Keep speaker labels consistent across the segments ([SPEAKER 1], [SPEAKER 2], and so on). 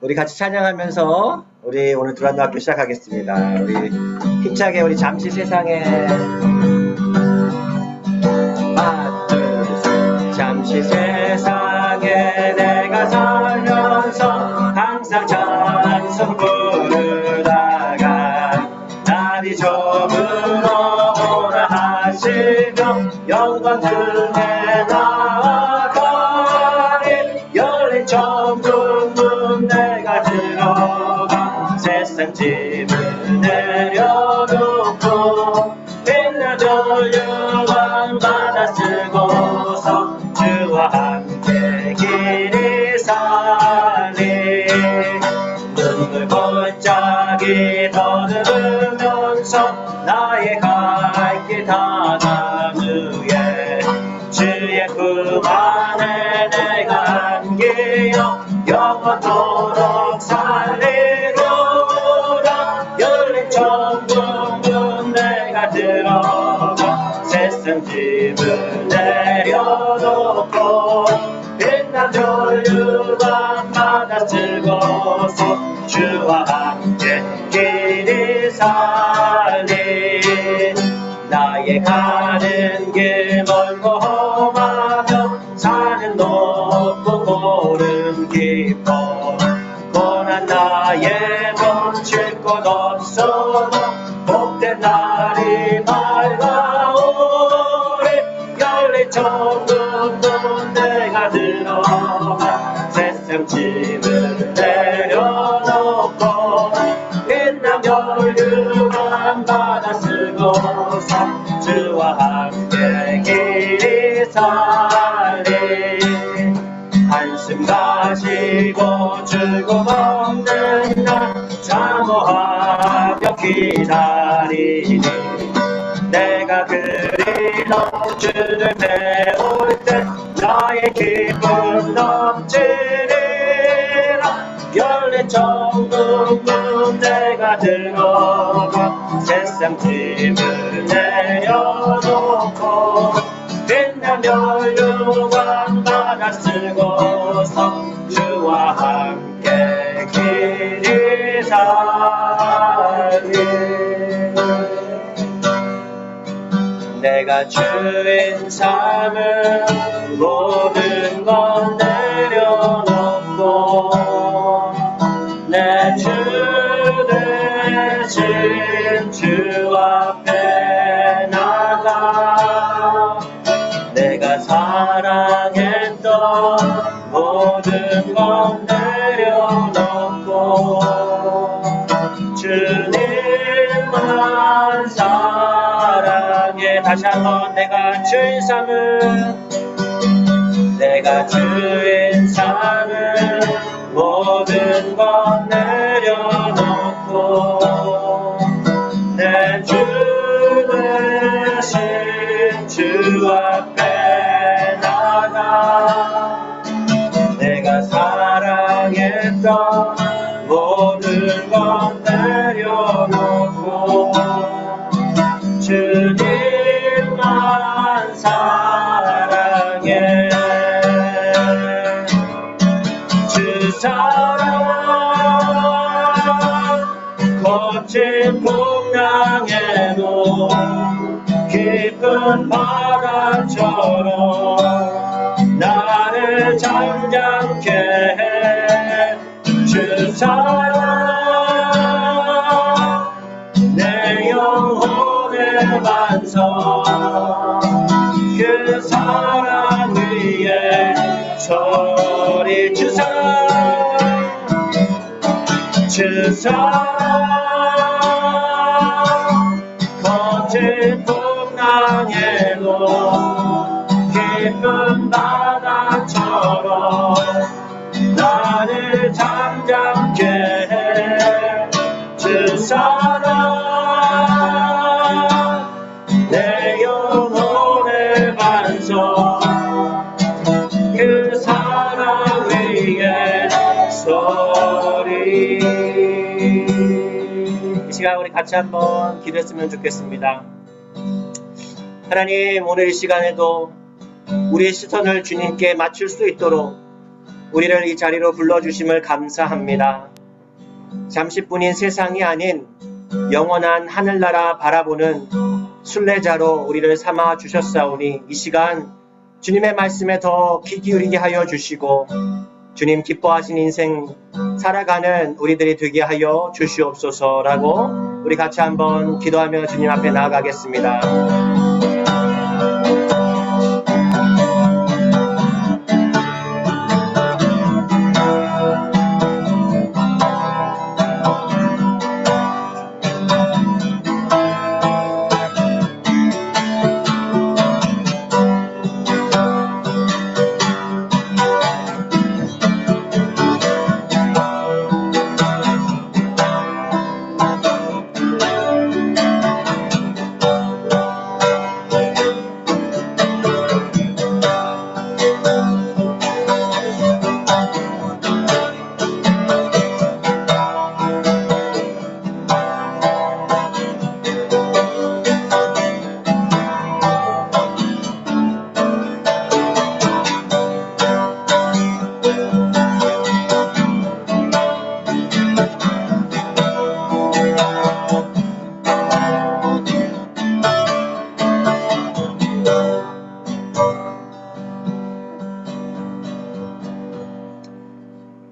[SPEAKER 1] 우리 같이 찬양하면서 우리 오늘 두란노 학교 시작하겠습니다. 우리 힘차게 우리 잠시 세상에 하나 둘 셋. 잠시 세상에 내가 살면서 항상 찬송 부르다가 날이 저물어 오라 하시며 영광 등에 나아가리 열린 천국 문 내가 들어가 세상 짐을 내려놓고 빛나죠 영광 받아 쓰고서 주와 함께 길이 살리 눈물 골짜기 더듬으면서 나의 갈 길 다나무에 주의 품 안에 내가 안기어 영원토록 살리로다 열린 천국 문 내가 들어가 세상 짐을 내려놓고 빛난 조류관 받아 쓰고서 주와 함께 길이 살리 나의 가는 길 멀고 험하며 산은 높고 고름 깊어 고난 나의 멈출 곳 없어도 복된 날이 밝아오리 열린 천국 문 내가 들어가 세상 짐을 내려놓고 빛난 혈류관 받아 쓰고서 주와 함께 길이 살리 한숨 가시고 즐거움 없는 날 사모하며 기다리니 내가 그리로 주를 배울 때 나의 기쁨 넘치리라 열린 천국 문 내가 들어가 세상 짐을 내려놓고 빛난 혈류관 받아 쓰고서 주와 함께 길이 살리 내가 주인 삶을 모든 건 내려놓고 내 주 대신 주 앞에 나가 내가 사랑했던 모든 건 내려놓고 주님만 사랑해 다시 한번 내가 주인 삶을 모든 건 내려놓고 내 주 대신 주 앞에 나가 내가 사랑했던 모든 건 내려놓고 주님만 사랑해 주 사랑 거친 풍랑에도 깊은 바람처럼 나를 잠잠케 해 주 사랑 내 영혼의 반석 그 사랑 위에 소리 주 사랑 거친 풍랑에도 깊은 바다처럼 나를 잠잠케 해 주 사랑 내 영혼의 반석 그 사랑 위에 소리 이 시간 우리 같이 한번 기도했으면 좋겠습니다. 하나님 오늘 이 시간에도 우리의 시선을 주님께 맞출 수 있도록 우리를 이 자리로 불러주심을 감사합니다. 잠시뿐인 세상이 아닌 영원한 하늘나라 바라보는 순례자로 우리를 삼아 주셨사오니 이 시간 주님의 말씀에 더 귀 기울이게 하여 주시고 주님 기뻐하신 인생 살아가는 우리들이 되게 하여 주시옵소서라고 우리 같이 한번 기도하며 주님 앞에 나아가겠습니다.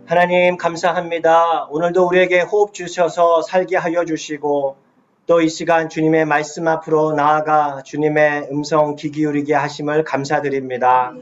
[SPEAKER 1] 하나님 감사합니다. 오늘도 우리에게 호흡 주셔서 살게 하여 주시고 또 이 시간 주님의 말씀 앞으로 나아가 주님의 음성 귀 기울이게 하심을 감사드립니다.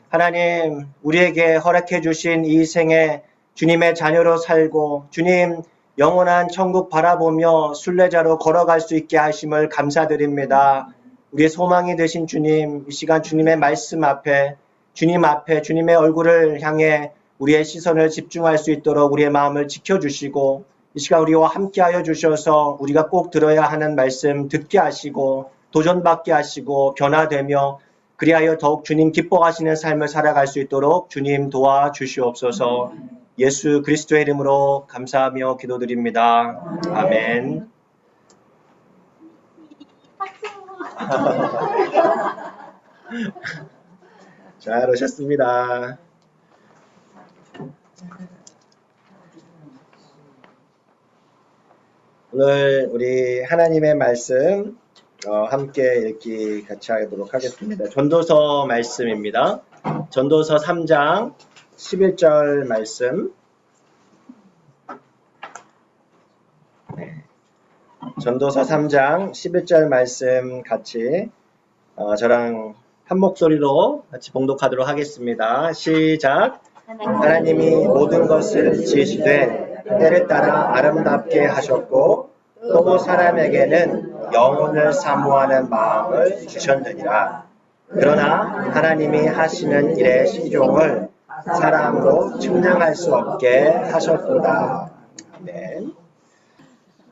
[SPEAKER 1] 하나님 우리에게 허락해 주신 이 생에 주님의 자녀로 살고 주님 영원한 천국 바라보며 순례자로 걸어갈 수 있게 하심을 감사드립니다. 우리의 소망이 되신 주님, 이 시간 주님의 말씀 앞에 주님의 얼굴을 향해 우리의 시선을 집중할 수 있도록 우리의 마음을 지켜주시고 이 시간 우리와 함께하여 주셔서 우리가 꼭 들어야 하는 말씀 듣게 하시고 도전받게 하시고 변화되며 그리하여 더욱 주님 기뻐하시는 삶을 살아갈 수 있도록 주님 도와주시옵소서. 예수 그리스도의 이름으로 감사하며 기도드립니다. 아멘. 잘 오셨습니다. 오늘 우리 하나님의 말씀 함께 읽기 같이 하도록 하겠습니다. 전도서 말씀입니다. 전도서 3장 11절 말씀. 전도서 3장 11절 말씀 같이 저랑 한 목소리로 같이 봉독하도록 하겠습니다. 시작. 하나님이 모든 것을 지으시되 때를 따라 아름답게 하셨고 또 사람에게는 영혼을 사모하는 마음을 주셨느니라. 그러나 하나님이 하시는 일의 시종을 사람으로 측량할 수 없게 하셨도다. 아멘.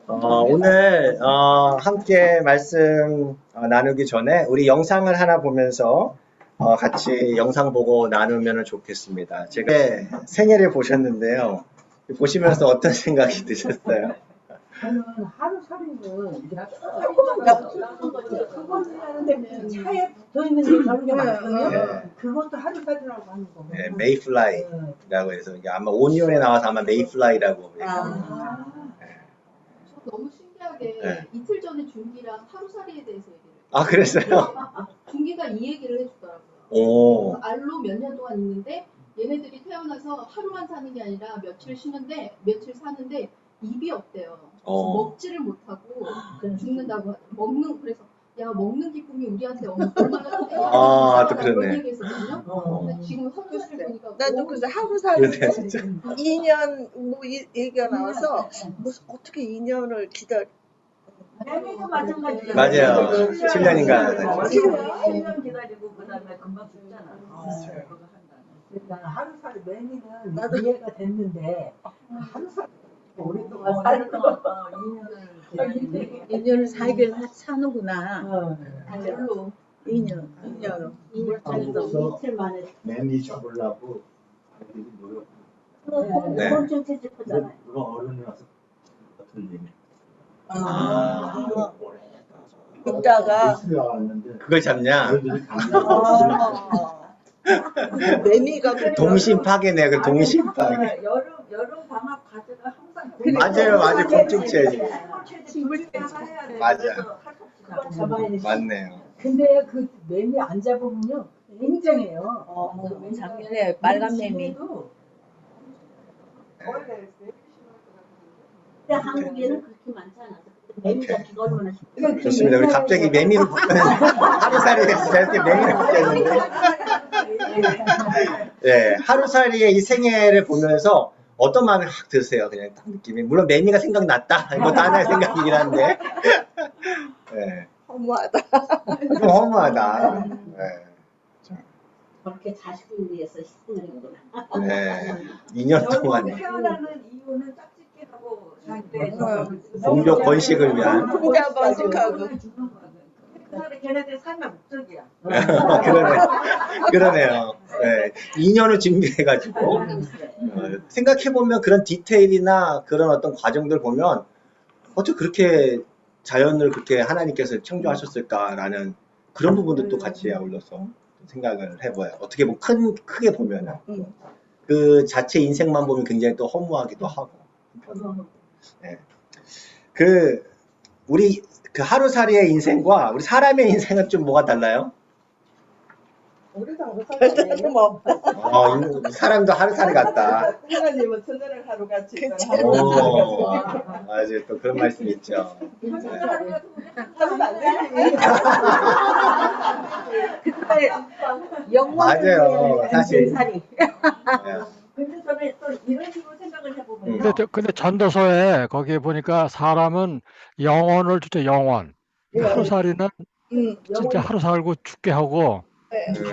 [SPEAKER 1] 오늘 함께 말씀 나누기 전에 우리 영상을 하나 보면서 같이 영상 보고 나누면 좋겠습니다. 제가 생애를 보셨는데요. 보시면서 어떤 생각이 드셨어요?
[SPEAKER 2] 저는 하루살이는 차에 붙어있는 게 저런 게 많거든요.
[SPEAKER 1] 네.
[SPEAKER 2] 그것도 하루살이라고 하는 거고.
[SPEAKER 1] 네, 메이플라이라고 해서 이게 아마 오니온에 나와서 아마 메이플라이라고
[SPEAKER 3] 저 너무 신기하게
[SPEAKER 1] 네.
[SPEAKER 3] 이틀 전에 준기랑 하루살이에 대해서 얘기를
[SPEAKER 1] 아 그랬어요?
[SPEAKER 3] 준기가 이 얘기를 해주더라고요.
[SPEAKER 1] 오.
[SPEAKER 3] 알로 몇 년 동안 있는데 얘네들이 태어나서 하루만 사는 게 아니라 며칠 쉬는데 며칠 사는데 입이 없대요. 그래서 먹지를 못하고 죽는다고 그래서 야 먹는 기쁨이 우리한테 얼마나
[SPEAKER 1] 또 그러네.
[SPEAKER 3] 그런 얘기했었거든요. 근데 지금 선수를 보니까
[SPEAKER 4] 나도 그래서 하루살이
[SPEAKER 1] 그러네 진짜.
[SPEAKER 4] 2년 뭐 얘기가 나와서 무슨 어떻게 2년을 기다려.
[SPEAKER 2] 매미도 마찬가지예요.
[SPEAKER 1] 맞아요. 7년인가.
[SPEAKER 2] 7년 기다리고 그 다음에 금방 죽잖아. 그러니까 하루살이 매미는 이해가 됐는데 하루살이 오랫동안 살던 2년을
[SPEAKER 4] 2년을 살길 사는구나.
[SPEAKER 3] 별로
[SPEAKER 4] 2년.
[SPEAKER 2] 이틀 만에
[SPEAKER 5] 매미 잡으려고 애들이 노력.
[SPEAKER 1] 네.
[SPEAKER 2] 엄청 채찍하잖아요.
[SPEAKER 5] 그거 어른이 와서 같은 얘기.
[SPEAKER 4] 있다가
[SPEAKER 5] 뉴스에 나왔는데
[SPEAKER 1] 그걸 잡냐?
[SPEAKER 5] 애들이 강제로
[SPEAKER 4] 매미가
[SPEAKER 1] 동심 파괴네, 그 동심 파괴.
[SPEAKER 2] 여름 방학 과제가 항상
[SPEAKER 1] 맞아요. 건축체. 맞아.
[SPEAKER 2] 그걸 잡아야 돼.
[SPEAKER 1] 맞네요.
[SPEAKER 2] 근데 그 매미 안 잡으면요 굉장해요.
[SPEAKER 4] 작년에 빨간 매미.
[SPEAKER 6] 근데 한국에는 그렇게 많지 않아서 매미가 비가 얼마나
[SPEAKER 1] 좋습니다. 우리 갑자기 매미로 하루살이 됐을 때 이렇게 매미를 바뀌었는데. 예, 하루살이의 이 생애를 보면서 어떤 마음이 확 드세요? 그냥 딱 느낌이. 물론 매미가 생각났다. 이것도 하나의 생각이긴 한데. 예,
[SPEAKER 4] 허무하다.
[SPEAKER 1] 좀 허무하다. 예.
[SPEAKER 6] 그렇게 자식을 위해서 희생하는구나.
[SPEAKER 1] 네, 2년 동안
[SPEAKER 2] 태어나는 이유는 짝짓기 하고 살때
[SPEAKER 1] 종족 번식을 위한.
[SPEAKER 4] 풍자 번식하고.
[SPEAKER 2] 걔네들 삶의 목적이야.
[SPEAKER 1] 그러네요. 네, 2년을 준비해가지고 생각해보면 그런 디테일이나 그런 어떤 과정들 보면 어떻게 그렇게 자연을 그렇게 하나님께서 창조하셨을까라는 그런 부분들도 같이 아울러서 생각을 해봐요. 어떻게 보면 크게 보면은 그 자체 인생만 보면 굉장히 또 허무하기도 하고. 네. 우리 그 하루살이의 인생과 우리 사람의 인생은 좀 뭐가 달라요?
[SPEAKER 4] 우리도 뭐
[SPEAKER 1] 사람도 하루살이 같다.
[SPEAKER 4] 하나님은 천년을 하루 같이
[SPEAKER 1] 맞아요. 또 그런 말씀이 있죠. 네.
[SPEAKER 4] 하면 안 되지.
[SPEAKER 1] 맞아요. 사실. 네.
[SPEAKER 6] 근데 저는 또 이런 식으로 생각을 해보면
[SPEAKER 7] 근데 전도서에 거기에 보니까 사람은 영혼을 주죠, 영혼. 하루살이는 진짜 하루 살고 죽게 하고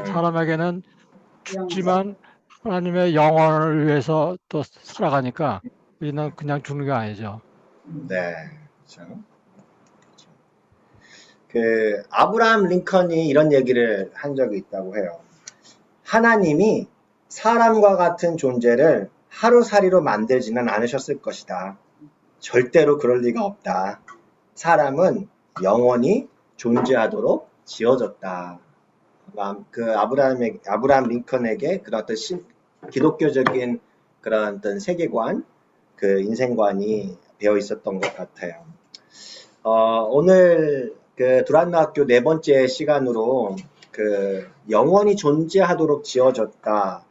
[SPEAKER 7] 사람에게는 죽지만 하나님의 영혼을 위해서 또 살아가니까 우리는 그냥 죽는 게 아니죠.
[SPEAKER 1] 네. 그렇죠. 그 아브라함 링컨이 이런 얘기를 한 적이 있다고 해요. 하나님이 사람과 같은 존재를 하루살이로 만들지는 않으셨을 것이다. 절대로 그럴 리가 없다. 사람은 영원히 존재하도록 지어졌다. 그 아브라함 링컨에게 그런 어떤 기독교적인 그런 어떤 세계관, 그 인생관이 배어 있었던 것 같아요. 오늘 그 두란노 학교 4번째 시간으로 그 영원히 존재하도록 지어졌다.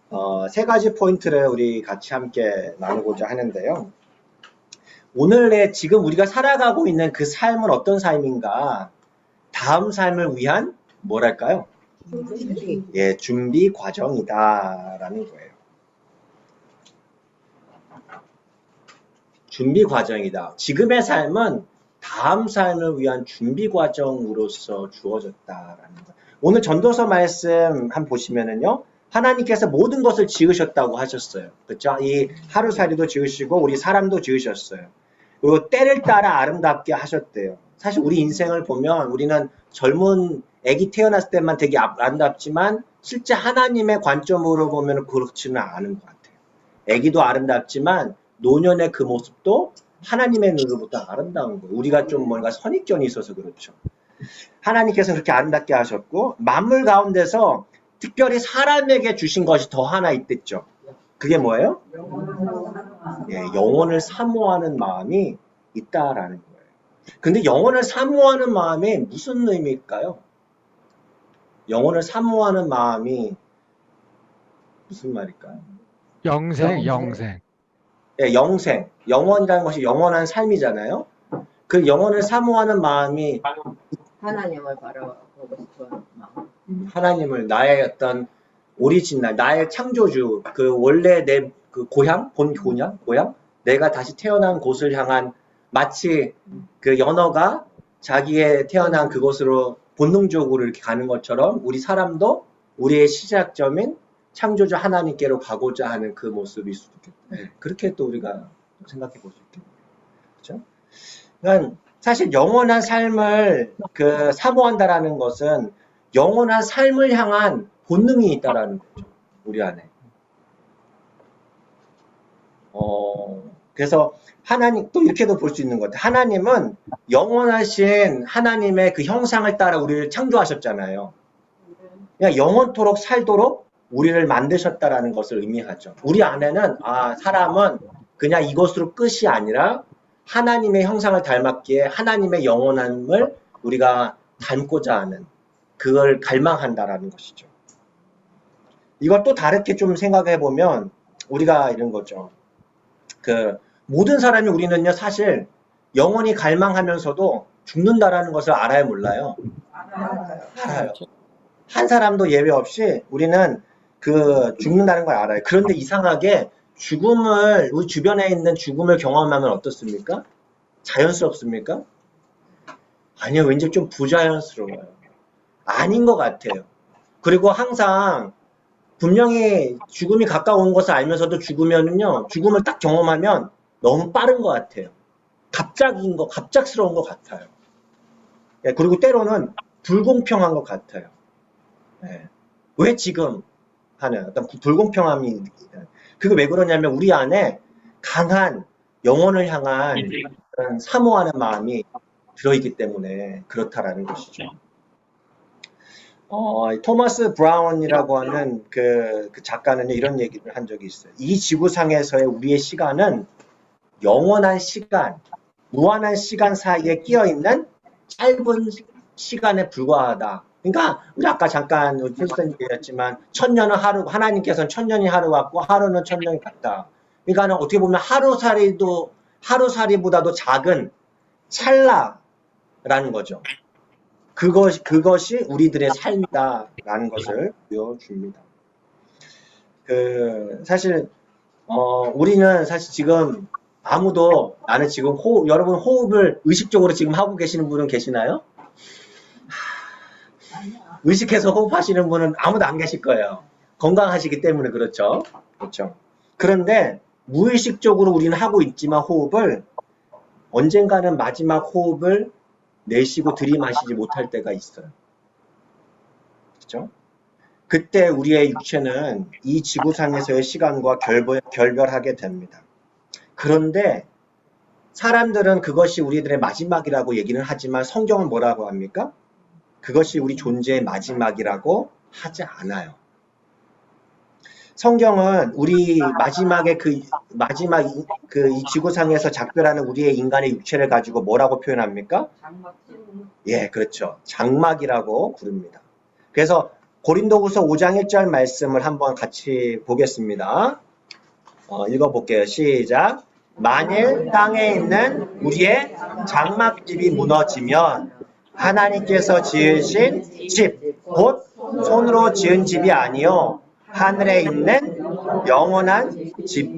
[SPEAKER 1] 3가지 포인트를 우리 같이 함께 나누고자 하는데요. 오늘의 지금 우리가 살아가고 있는 그 삶은 어떤 삶인가? 다음 삶을 위한 뭐랄까요? 예, 준비 과정이다라는 거예요. 준비 과정이다. 지금의 삶은 다음 삶을 위한 준비 과정으로서 주어졌다라는 거예요. 오늘 전도서 말씀 한번 보시면은요. 하나님께서 모든 것을 지으셨다고 하셨어요. 그렇죠? 이 하루살이도 지으시고 우리 사람도 지으셨어요. 그리고 때를 따라 아름답게 하셨대요. 사실 우리 인생을 보면 우리는 젊은 아기 태어났을 때만 되게 아름답지만 실제 하나님의 관점으로 보면 그렇지는 않은 것 같아요. 아기도 아름답지만 노년의 그 모습도 하나님의 눈으로부터 아름다운 거예요. 우리가 좀 뭔가 선입견이 있어서 그렇죠. 하나님께서는 그렇게 아름답게 하셨고 만물 가운데서 특별히 사람에게 주신 것이 더 하나 있댔죠. 그게 뭐예요? 예, 영혼을 사모하는 마음이 있다라는 거예요. 근데 영혼을 사모하는 마음이 무슨 의미일까요? 영혼을 사모하는 마음이 무슨 말일까요?
[SPEAKER 7] 영생.
[SPEAKER 1] 예, 영생. 영원이라는 것이 영원한 삶이잖아요. 그 영혼을 사모하는 마음이
[SPEAKER 4] 하나님을 바라보고 싶은 마음.
[SPEAKER 1] 하나님을 나의 어떤 오리지널, 나의 창조주, 그 원래 내 그 고향, 고향, 내가 다시 태어난 곳을 향한 마치 그 연어가 자기의 태어난 그곳으로 본능적으로 이렇게 가는 것처럼 우리 사람도 우리의 시작점인 창조주 하나님께로 가고자 하는 그 모습일 수도 있겠다. 네, 그렇게 또 우리가 생각해 볼 수 있겠네요. 그렇죠? 그러니까 사실 영원한 삶을 그 사모한다라는 것은 영원한 삶을 향한 본능이 있다라는 거죠. 우리 안에. 그래서 하나님 또 이렇게도 볼 수 있는 것 같아요. 하나님은 영원하신 하나님의 그 형상을 따라 우리를 창조하셨잖아요. 그냥 영원토록 살도록 우리를 만드셨다라는 것을 의미하죠. 우리 안에는 사람은 그냥 이것으로 끝이 아니라 하나님의 형상을 닮았기에 하나님의 영원함을 우리가 닮고자 하는 그걸 갈망한다라는 것이죠. 이걸 또 다르게 좀 생각해 보면 우리가 이런 거죠. 모든 사람이 우리는요 사실 영원히 갈망하면서도 죽는다라는 것을 알아요, 몰라요? 알아요. 한 사람도 예외 없이 우리는 죽는다는 걸 알아요. 그런데 이상하게 우리 주변에 있는 죽음을 경험하면 어떻습니까? 자연스럽습니까? 아니요, 왠지 좀 부자연스러워요. 아닌 것 같아요. 그리고 항상 분명히 죽음이 가까운 것을 알면서도 죽음을 딱 경험하면 너무 빠른 것 같아요. 갑작스러운 것 같아요. 예, 그리고 때로는 불공평한 것 같아요. 예. 왜 지금 하는 어떤 불공평함이, 그게 왜 그러냐면 우리 안에 강한 영혼을 향한 그런 사모하는 마음이 들어있기 때문에 그렇다라는 것이죠. 토마스 브라운이라고 하는 그 작가는 이런 얘기를 한 적이 있어요. 이 지구상에서의 우리의 시간은 영원한 시간, 무한한 시간 사이에 끼어있는 짧은 시간에 불과하다. 그러니까 우리 아까 잠깐 선생님이 얘기했지만 천년은 하루, 하나님께서는 천년이 하루 같고 하루는 천년이 같다. 그러니까 어떻게 보면 하루살이보다도 작은 찰나라는 거죠. 그것이 우리들의 삶이다라는 것을 보여줍니다. 사실 우리는 사실 지금 나는 지금 여러분 호흡을 의식적으로 지금 하고 계시는 분은 계시나요? 의식해서 호흡하시는 분은 아무도 안 계실 거예요. 건강하시기 때문에 그렇죠. 그렇죠. 그런데 무의식적으로 우리는 하고 있지만 호흡을 언젠가는 마지막 호흡을 내쉬고 들이마시지 못할 때가 있어요. 그렇죠? 그때 우리의 육체는 이 지구상에서의 시간과 결별하게 됩니다. 그런데 사람들은 그것이 우리들의 마지막이라고 얘기는 하지만 성경은 뭐라고 합니까? 그것이 우리 존재의 마지막이라고 하지 않아요. 성경은 우리 마지막에 이 지구상에서 작별하는 우리의 인간의 육체를 가지고 뭐라고 표현합니까? 예, 그렇죠. 장막이라고 부릅니다. 그래서 고린도후서 5장 1절 말씀을 한번 같이 보겠습니다. 읽어볼게요. 시작. 만일 땅에 있는 우리의 장막집이 무너지면 하나님께서 지으신 집, 곧 손으로 지은 집이 아니요 하늘에 있는 영원한 집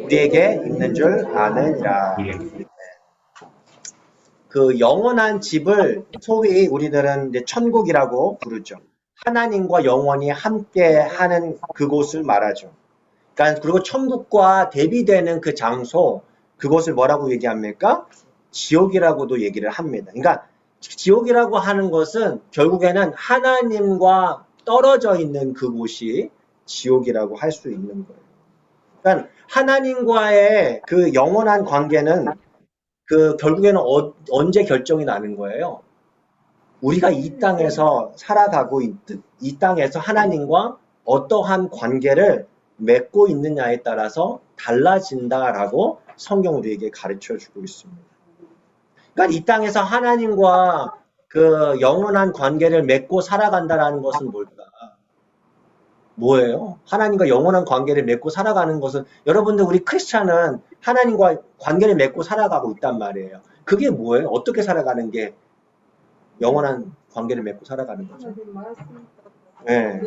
[SPEAKER 1] 우리에게 있는 줄 아느니라. 그 영원한 집을 소위 우리들은 이제 천국이라고 부르죠. 하나님과 영원히 함께 하는 그곳을 말하죠. 그러니까 그리고 천국과 대비되는 그 장소, 그것을 뭐라고 얘기합니까? 지옥이라고도 얘기를 합니다. 그러니까 지옥이라고 하는 것은 결국에는 하나님과 떨어져 있는 그곳이 지옥이라고 할 수 있는 거예요. 그러니까 하나님과의 그 영원한 관계는 결국에는 언제 결정이 나는 거예요? 우리가 이 땅에서 살아가고 있듯 이 땅에서 하나님과 어떠한 관계를 맺고 있느냐에 따라서 달라진다라고 성경 우리에게 가르쳐 주고 있습니다. 그러니까 이 땅에서 하나님과 그 영원한 관계를 맺고 살아간다라는 것은 뭘까? 뭐예요? 하나님과 영원한 관계를 맺고 살아가는 것은 여러분들 우리 크리스찬은 하나님과 관계를 맺고 살아가고 있단 말이에요. 그게 뭐예요? 어떻게 살아가는 게 영원한 관계를 맺고 살아가는 거죠? 네.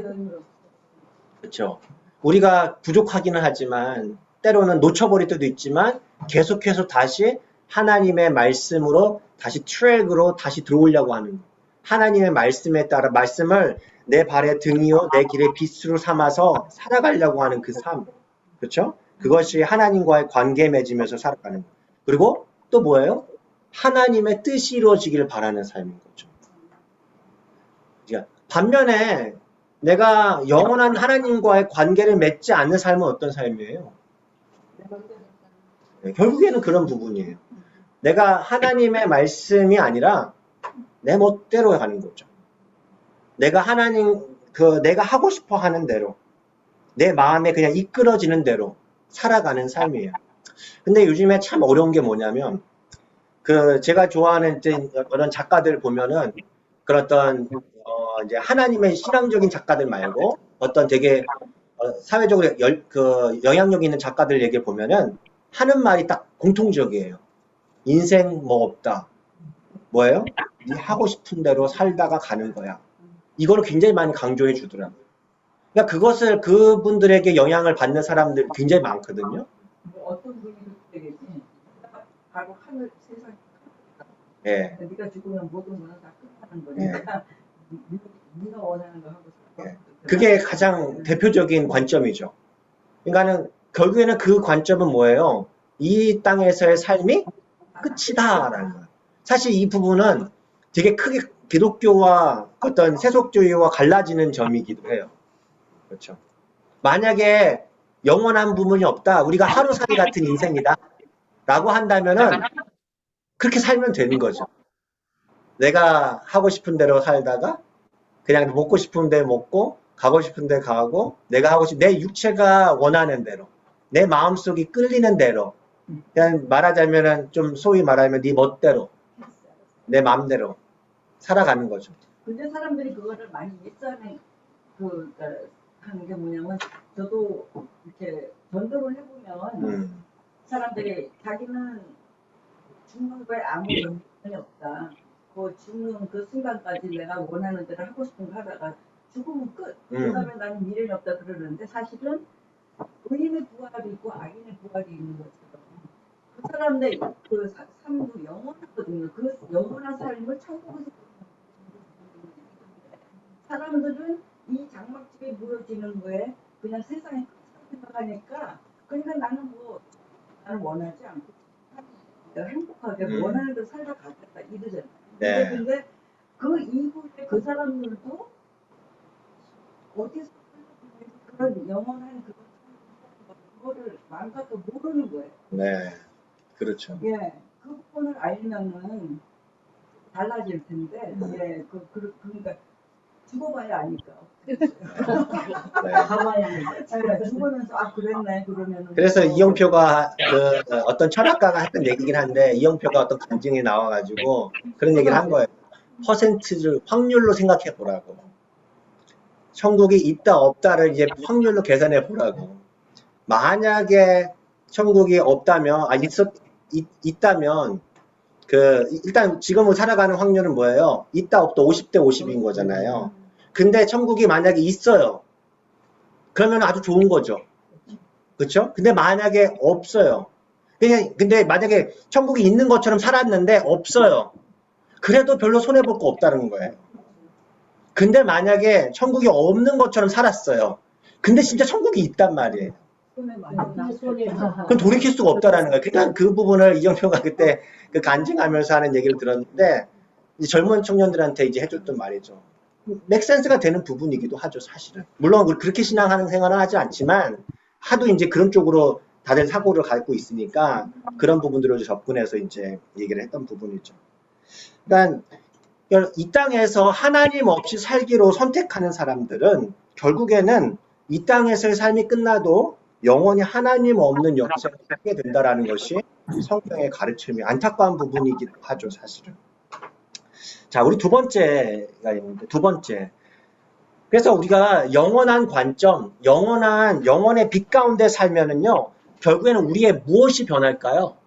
[SPEAKER 1] 그렇죠. 우리가 부족하기는 하지만 때로는 놓쳐버릴 때도 있지만 계속해서 다시 하나님의 말씀으로 다시 트랙으로 다시 들어오려고 하는 거. 하나님의 말씀에 따라 말씀을 내 발의 등이요 내 길의 빛으로 삼아서 살아가려고 하는 그 삶. 그렇죠? 그것이 하나님과의 관계 맺으면서 살아가는 거. 그리고 또 뭐예요? 하나님의 뜻이 이루어지기를 바라는 삶인 거죠. 반면에 내가 영원한 하나님과의 관계를 맺지 않는 삶은 어떤 삶이에요? 결국에는 그런 부분이에요. 내가 하나님의 말씀이 아니라 내 멋대로 가는 거죠. 내가 하나님 내가 하고 싶어 하는 대로, 내 마음에 그냥 이끌어지는 대로 살아가는 삶이에요. 근데 요즘에 참 어려운 게 뭐냐면, 제가 좋아하는 이제 그런 작가들 보면은, 그런 어떤, 이제 하나님의 신앙적인 작가들 말고, 어떤 되게, 사회적으로 영향력 있는 작가들 얘기를 보면은, 하는 말이 딱 공통적이에요. 인생 뭐 없다. 뭐예요? 네 하고 싶은 대로 살다가 가는 거야. 이거를 굉장히 많이 강조해 주더라고요. 그러니까 그것을 그분들에게 영향을 받는 사람들이 굉장히 많거든요.
[SPEAKER 2] 뭐 어떤 분이 되겠지. 바로 하늘 세상.
[SPEAKER 1] 예.
[SPEAKER 2] 네가 죽으면 모든 거는 다 끝나는 거니까 네가 원하는 거 하고 싶어.
[SPEAKER 1] 예. 그게 가장 대표적인 관점이죠. 그러니까는 결국에는 그 관점은 뭐예요? 이 땅에서의 삶이 끝이다라는 거예요. 사실 이 부분은 되게 크게 기독교와 어떤 세속주의와 갈라지는 점이기도 해요. 그렇죠. 만약에 영원한 부분이 없다, 우리가 하루살이 같은 인생이다 라고 한다면은 그렇게 살면 되는 거죠. 내가 하고 싶은 대로 살다가 그냥 먹고 싶은 데 먹고 가고 싶은 데 가고 내가 하고 싶은 내 육체가 원하는 대로 내 마음속이 끌리는 대로 그냥 말하자면은 좀 소위 말하면 네 멋대로 내 마음대로 살아가는 거죠.
[SPEAKER 2] 근데 사람들이 그거를 많이 미스하는 하는 게 뭐냐면 저도 이렇게 전도를 해보면 사람들이 자기는 죽는 거에 아무 연관이 없다. 그 죽는 그 순간까지 내가 원하는 대로 하고 싶은 거 하다가 죽으면 끝. 그다음에 나는 미련이 없다 그러는데 사실은 의인의 부활이 있고 악인의 부활이 있는 것처럼 그 사람들 그 삶도 영원하거든요. 그 영원한 삶을 천국에서 사람들은 이 장막집에 모여지는 거에 그냥 세상에 생각하니까 그러니까 나는 원하지 않고 내가 행복하게 원하는 대로 살다 가겠다 이러잖아요.
[SPEAKER 1] 네.
[SPEAKER 2] 근데 그 이후에 그 사람들도 어디서 그런 영원한 그거를 마음껏 모르는 거예요.
[SPEAKER 1] 네. 그렇죠.
[SPEAKER 2] 예, 그 부분을 알면은 달라질 텐데, 예, 그러니까 죽어봐야 아니까.
[SPEAKER 1] 네.
[SPEAKER 2] 가봐야 하니까. 죽으면서 그랬네 그러면은.
[SPEAKER 1] 그래서 이영표가 어떤 철학가가 했던 얘기긴 한데 이영표가 어떤 간증에 나와가지고 그런 얘기를 한 거예요. 퍼센트를 확률로 생각해 보라고. 천국이 있다 없다를 이제 확률로 계산해 보라고. 만약에 천국이 없다면 있다면 일단 지금은 살아가는 확률은 뭐예요? 있다 없다 50대 50인 거잖아요. 근데 천국이 만약에 있어요. 그러면 아주 좋은 거죠. 그렇죠? 근데 만약에 없어요. 근데 만약에 천국이 있는 것처럼 살았는데 없어요. 그래도 별로 손해볼 거 없다는 거예요. 근데 만약에 천국이 없는 것처럼 살았어요. 근데 진짜 천국이 있단 말이에요. 그건 돌이킬 수가 없다라는 거예요. 그러니까 그 부분을 이영표가 그때 간증하면서 하는 얘기를 들었는데 이제 젊은 청년들한테 이제 해줬던 말이죠. 맥센스가 되는 부분이기도 하죠, 사실은. 물론 그렇게 신앙하는 생활은 하지 않지만 하도 이제 그런 쪽으로 다들 사고를 갖고 있으니까 그런 부분들을 접근해서 이제 얘기를 했던 부분이죠. 그러니까 이 땅에서 하나님 없이 살기로 선택하는 사람들은 결국에는 이 땅에서의 삶이 끝나도 영원히 하나님 없는 역사를 살게 된다라는 것이 성경의 가르침이 안타까운 부분이기도 하죠, 사실은. 자, 우리 두 번째가 있는데, 두 번째. 그래서 우리가 영원한 관점, 영원의 빛 가운데 살면은요, 결국에는 우리의 무엇이 변할까요?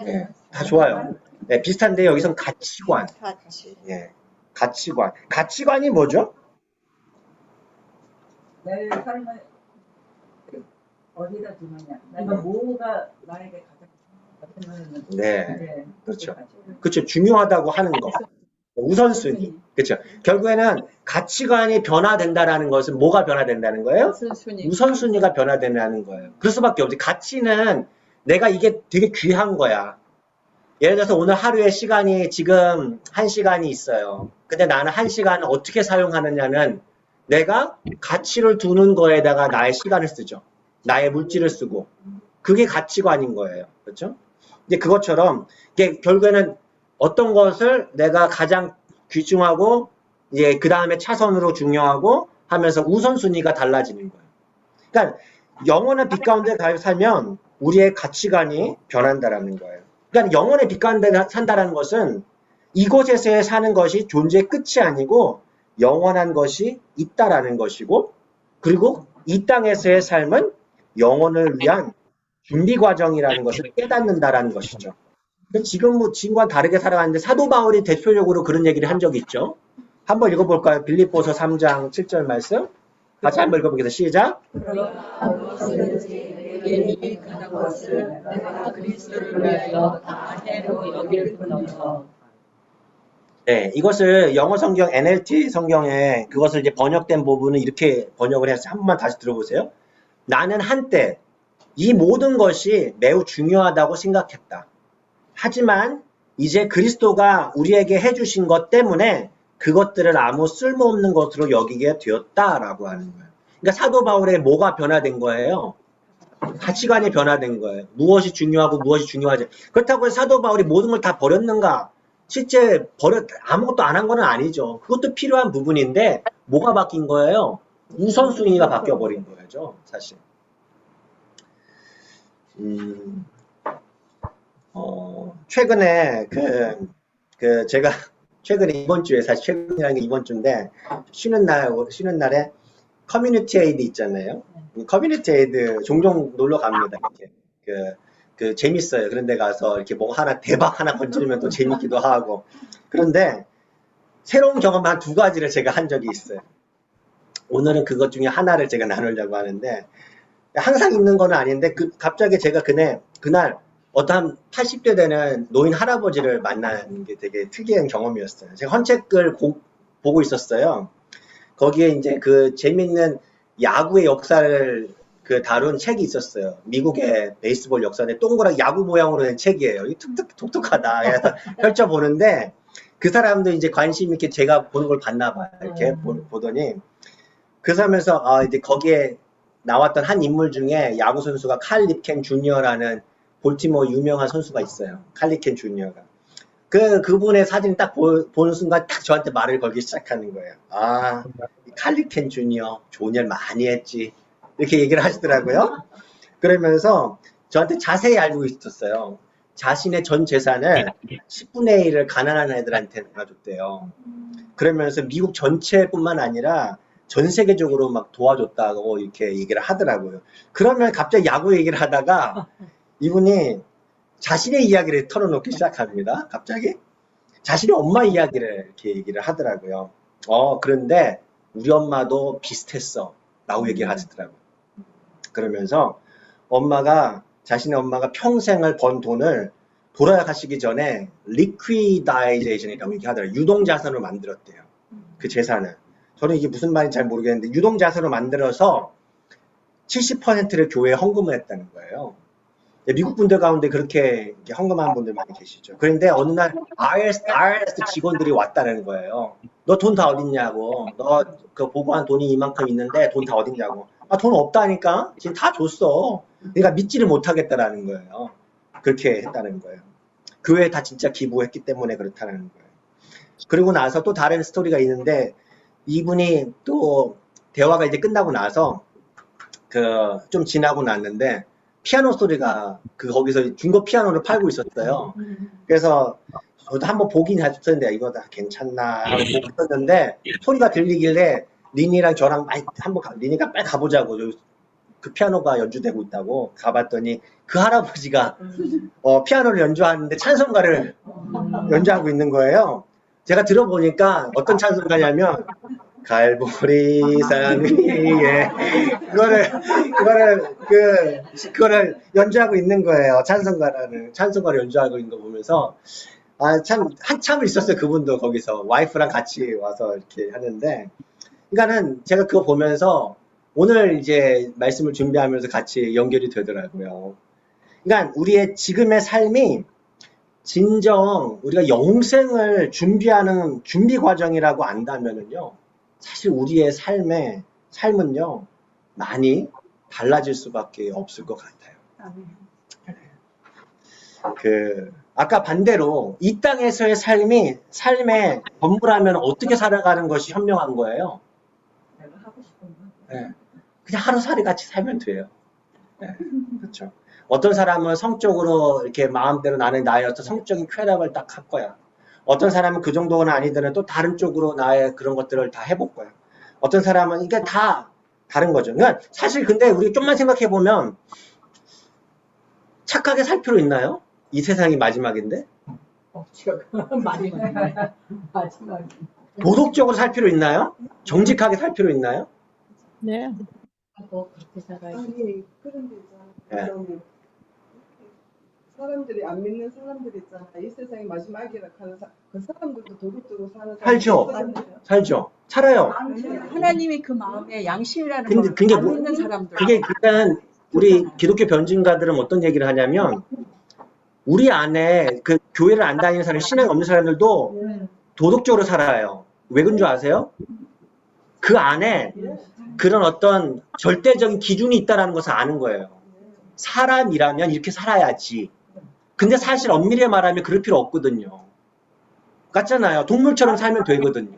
[SPEAKER 1] 네, 다 좋아요. 네, 비슷한데 여기선 가치관. 예, 가치관. 가치관이 뭐죠?
[SPEAKER 2] 내 삶을 어디다 두느냐. 내가 뭐가 나에게 가장 중요하냐면
[SPEAKER 1] 네, 그렇죠. 그렇죠. 중요하다고 하는 거. 우선순위. 그렇죠. 결국에는 가치관이 변화된다라는 것은 뭐가 변화된다는 거예요? 우선순위가 변화된다는 거예요. 그럴 수밖에 없지. 가치는 내가 이게 되게 귀한 거야. 예를 들어서 오늘 하루의 시간이 지금 1시간이 있어요. 근데 나는 1시간을 어떻게 사용하느냐는 내가 가치를 두는 거에다가 나의 시간을 쓰죠. 나의 물질을 쓰고. 그게 가치관인 거예요. 그렇죠? 이제 그것처럼 이게 결국에는 어떤 것을 내가 가장 귀중하고 이제 그 다음에 차선으로 중요하고 하면서 우선순위가 달라지는 거예요. 그러니까 영원한 빛 가운데 살면 우리의 가치관이 변한다라는 거예요. 그러니까 영원의 빛 가운데 산다라는 것은 이곳에서의 사는 것이 존재의 끝이 아니고 영원한 것이 있다라는 것이고, 그리고 이 땅에서의 삶은 영혼을 위한 준비 과정이라는 것을 깨닫는다라는 것이죠. 지금 뭐 지금과 다르게 살아가는데 사도 바울이 대표적으로 그런 얘기를 한 적이 있죠. 한번 읽어볼까요? 빌립보서 3장 7절 말씀. 같이 한번 읽어보겠습니다. 시작.
[SPEAKER 2] 그러나 무엇이든지 내게 유익하는 것을 내가 그리스도를 위하여 다 해로 여길 뿐이요.
[SPEAKER 1] 네, 이것을 영어 성경 NLT 성경에 그것을 이제 번역된 부분은 이렇게 번역을 해서 한 번만 다시 들어보세요. 나는 한때 이 모든 것이 매우 중요하다고 생각했다. 하지만 이제 그리스도가 우리에게 해주신 것 때문에 그것들을 아무 쓸모없는 것으로 여기게 되었다라고 하는 거예요. 그러니까 사도 바울의 뭐가 변화된 거예요? 가치관이 변화된 거예요. 무엇이 중요하고 무엇이 중요하지. 그렇다고 해서 사도 바울이 모든 걸 다 버렸는가? 실제 아무것도 안 한 건 아니죠. 그것도 필요한 부분인데 뭐가 바뀐 거예요? 우선순위가 바뀌어버린 거죠, 사실. 최근에 제가 최근에 이번 주에, 사실 최근이라는 게 이번 주인데, 쉬는 날에 커뮤니티 에이드 있잖아요. 커뮤니티 에이드 종종 놀러 갑니다. 이렇게 재밌어요. 그런 데 가서 이렇게 뭐 대박 하나 건지면 또 재밌기도 하고. 그런데 새로운 경험 한 2가지를 제가 한 적이 있어요. 오늘은 그것 중에 하나를 제가 나누려고 하는데, 항상 있는 건 아닌데 갑자기 제가 그날 어떤 80대 되는 노인 할아버지를 만나는 게 되게 특이한 경험이었어요. 제가 헌책을 보고 있었어요. 거기에 이제 그 재밌는 야구의 역사를 다룬 책이 있었어요. 미국의 베이스볼 역사인데 동그랗게 야구 모양으로 된 책이에요. 독특하다. 그래서 펼쳐보는데 그 사람도 이제 관심 있게 제가 보는 걸 봤나 봐요. 이렇게 보더니 그 사람에서 이제 거기에 나왔던 한 인물 중에 야구 선수가 칼 립켄 주니어라는 볼티모어 유명한 선수가 있어요. 칼 립켄 주니어가. 그분의 사진 딱 보는 순간 딱 저한테 말을 걸기 시작하는 거예요. 칼 립켄 주니어 좋은 일 많이 했지. 이렇게 얘기를 하시더라고요. 그러면서 저한테 자세히 알고 있었어요. 자신의 전 재산을 10분의 1을 가난한 애들한테 나눠줬대요. 그러면서 미국 전체뿐만 아니라 전 세계적으로 막 도와줬다고 이렇게 얘기를 하더라고요. 그러면 갑자기 야구 얘기를 하다가 이분이 자신의 이야기를 털어놓기 시작합니다. 갑자기 자신의 엄마 이야기를 이렇게 얘기를 하더라고요. 그런데 우리 엄마도 비슷했어 라고 얘기를 하시더라고요. 그러면서 자신의 엄마가 평생을 번 돈을 돌아가시기 전에 리퀴다이제이션이라고 얘기하더라고요. 유동자산으로 만들었대요. 그 재산을. 저는 이게 무슨 말인지 잘 모르겠는데 유동자산으로 만들어서 70%를 교회에 헌금을 했다는 거예요. 미국 분들 가운데 그렇게 헌금하는 분들 많이 계시죠. 그런데 어느 날 RS 직원들이 왔다는 거예요. 너 돈 다 어딨냐고. 너 그 보고한 돈이 이만큼 있는데 돈 다 어딨냐고. 돈 없다니까? 지금 다 줬어. 그러니까 믿지를 못하겠다라는 거예요. 그렇게 했다는 거예요. 교회에 다 진짜 기부했기 때문에 그렇다는 거예요. 그리고 나서 또 다른 스토리가 있는데 이분이 또 대화가 이제 끝나고 나서 좀 지나고 났는데 피아노 소리가 거기서 중고 피아노를 팔고 있었어요. 그래서 저도 한번 보긴 했었는데 이거 다 괜찮나 하고 보고 있었는데 소리가 들리길래 린이랑 저랑 린이가 빨리 가보자고. 그 피아노가 연주되고 있다고 가봤더니 그 할아버지가 피아노를 연주하는데 찬송가를 연주하고 있는 거예요. 제가 들어보니까 어떤 찬송가냐면 갈보리 산 위에 그거를 연주하고 있는 거예요. 찬송가를 연주하고 있는 거 보면서 참 한참을 있었어요. 그분도 거기서 와이프랑 같이 와서 이렇게 하는데, 그러니까는 제가 그거 보면서 오늘 이제 말씀을 준비하면서 같이 연결이 되더라고요. 그러니까 우리의 지금의 삶이 진정 우리가 영생을 준비하는 준비 과정이라고 안다면은요, 사실 우리의 삶은요, 많이 달라질 수밖에 없을 것 같아요. 아까 반대로 이 땅에서의 삶의 전부라면 어떻게 살아가는 것이 현명한 거예요.
[SPEAKER 2] 내가 하고 싶은 거.
[SPEAKER 1] 네. 그냥 하루살이 같이 살면 돼요. 네. 그렇죠. 어떤 사람은 성적으로 이렇게 마음대로 나는 나의 어떤 성적인 쾌락을 딱 할 거야. 어떤 사람은 그 정도는 아니더라도 또 다른 쪽으로 나의 그런 것들을 다 해볼 거야. 어떤 사람은 이게 다 다른 거죠. 그러니까 사실 근데 우리 좀만 생각해 보면 착하게 살 필요 있나요? 이 세상이 마지막인데
[SPEAKER 2] 마지막에.
[SPEAKER 1] 도덕적으로 살 필요 있나요? 정직하게 살 필요 있나요?
[SPEAKER 8] 네.
[SPEAKER 3] 뭐 그렇게 살아야지.
[SPEAKER 4] 아니 그런 게 있잖아.
[SPEAKER 1] 네.
[SPEAKER 4] 그러면 사람들이 안 믿는 사람들 있잖아. 이 세상이 마지막이라 하는 그 사람들도 도덕적으로 사는
[SPEAKER 1] 살죠. 살죠. 살아요.
[SPEAKER 6] 하나님이 그 마음에 양심이라는
[SPEAKER 1] 근데
[SPEAKER 6] 걸
[SPEAKER 1] 그게
[SPEAKER 6] 안
[SPEAKER 1] 뭐-
[SPEAKER 6] 믿는 사람들.
[SPEAKER 1] 그게 일단 우리 기독교 변증가들은 어떤 얘기를 하냐면 우리 안에 그 교회를 안 다니는 사람, 신앙이 없는 사람들도 도덕적으로 살아요. 왜 그런 줄 아세요? 그 안에 그런 어떤 절대적인 기준이 있다는 것을 아는 거예요. 사람이라면 이렇게 살아야지. 근데 사실 엄밀히 말하면 그럴 필요 없거든요. 같잖아요. 동물처럼 살면 되거든요.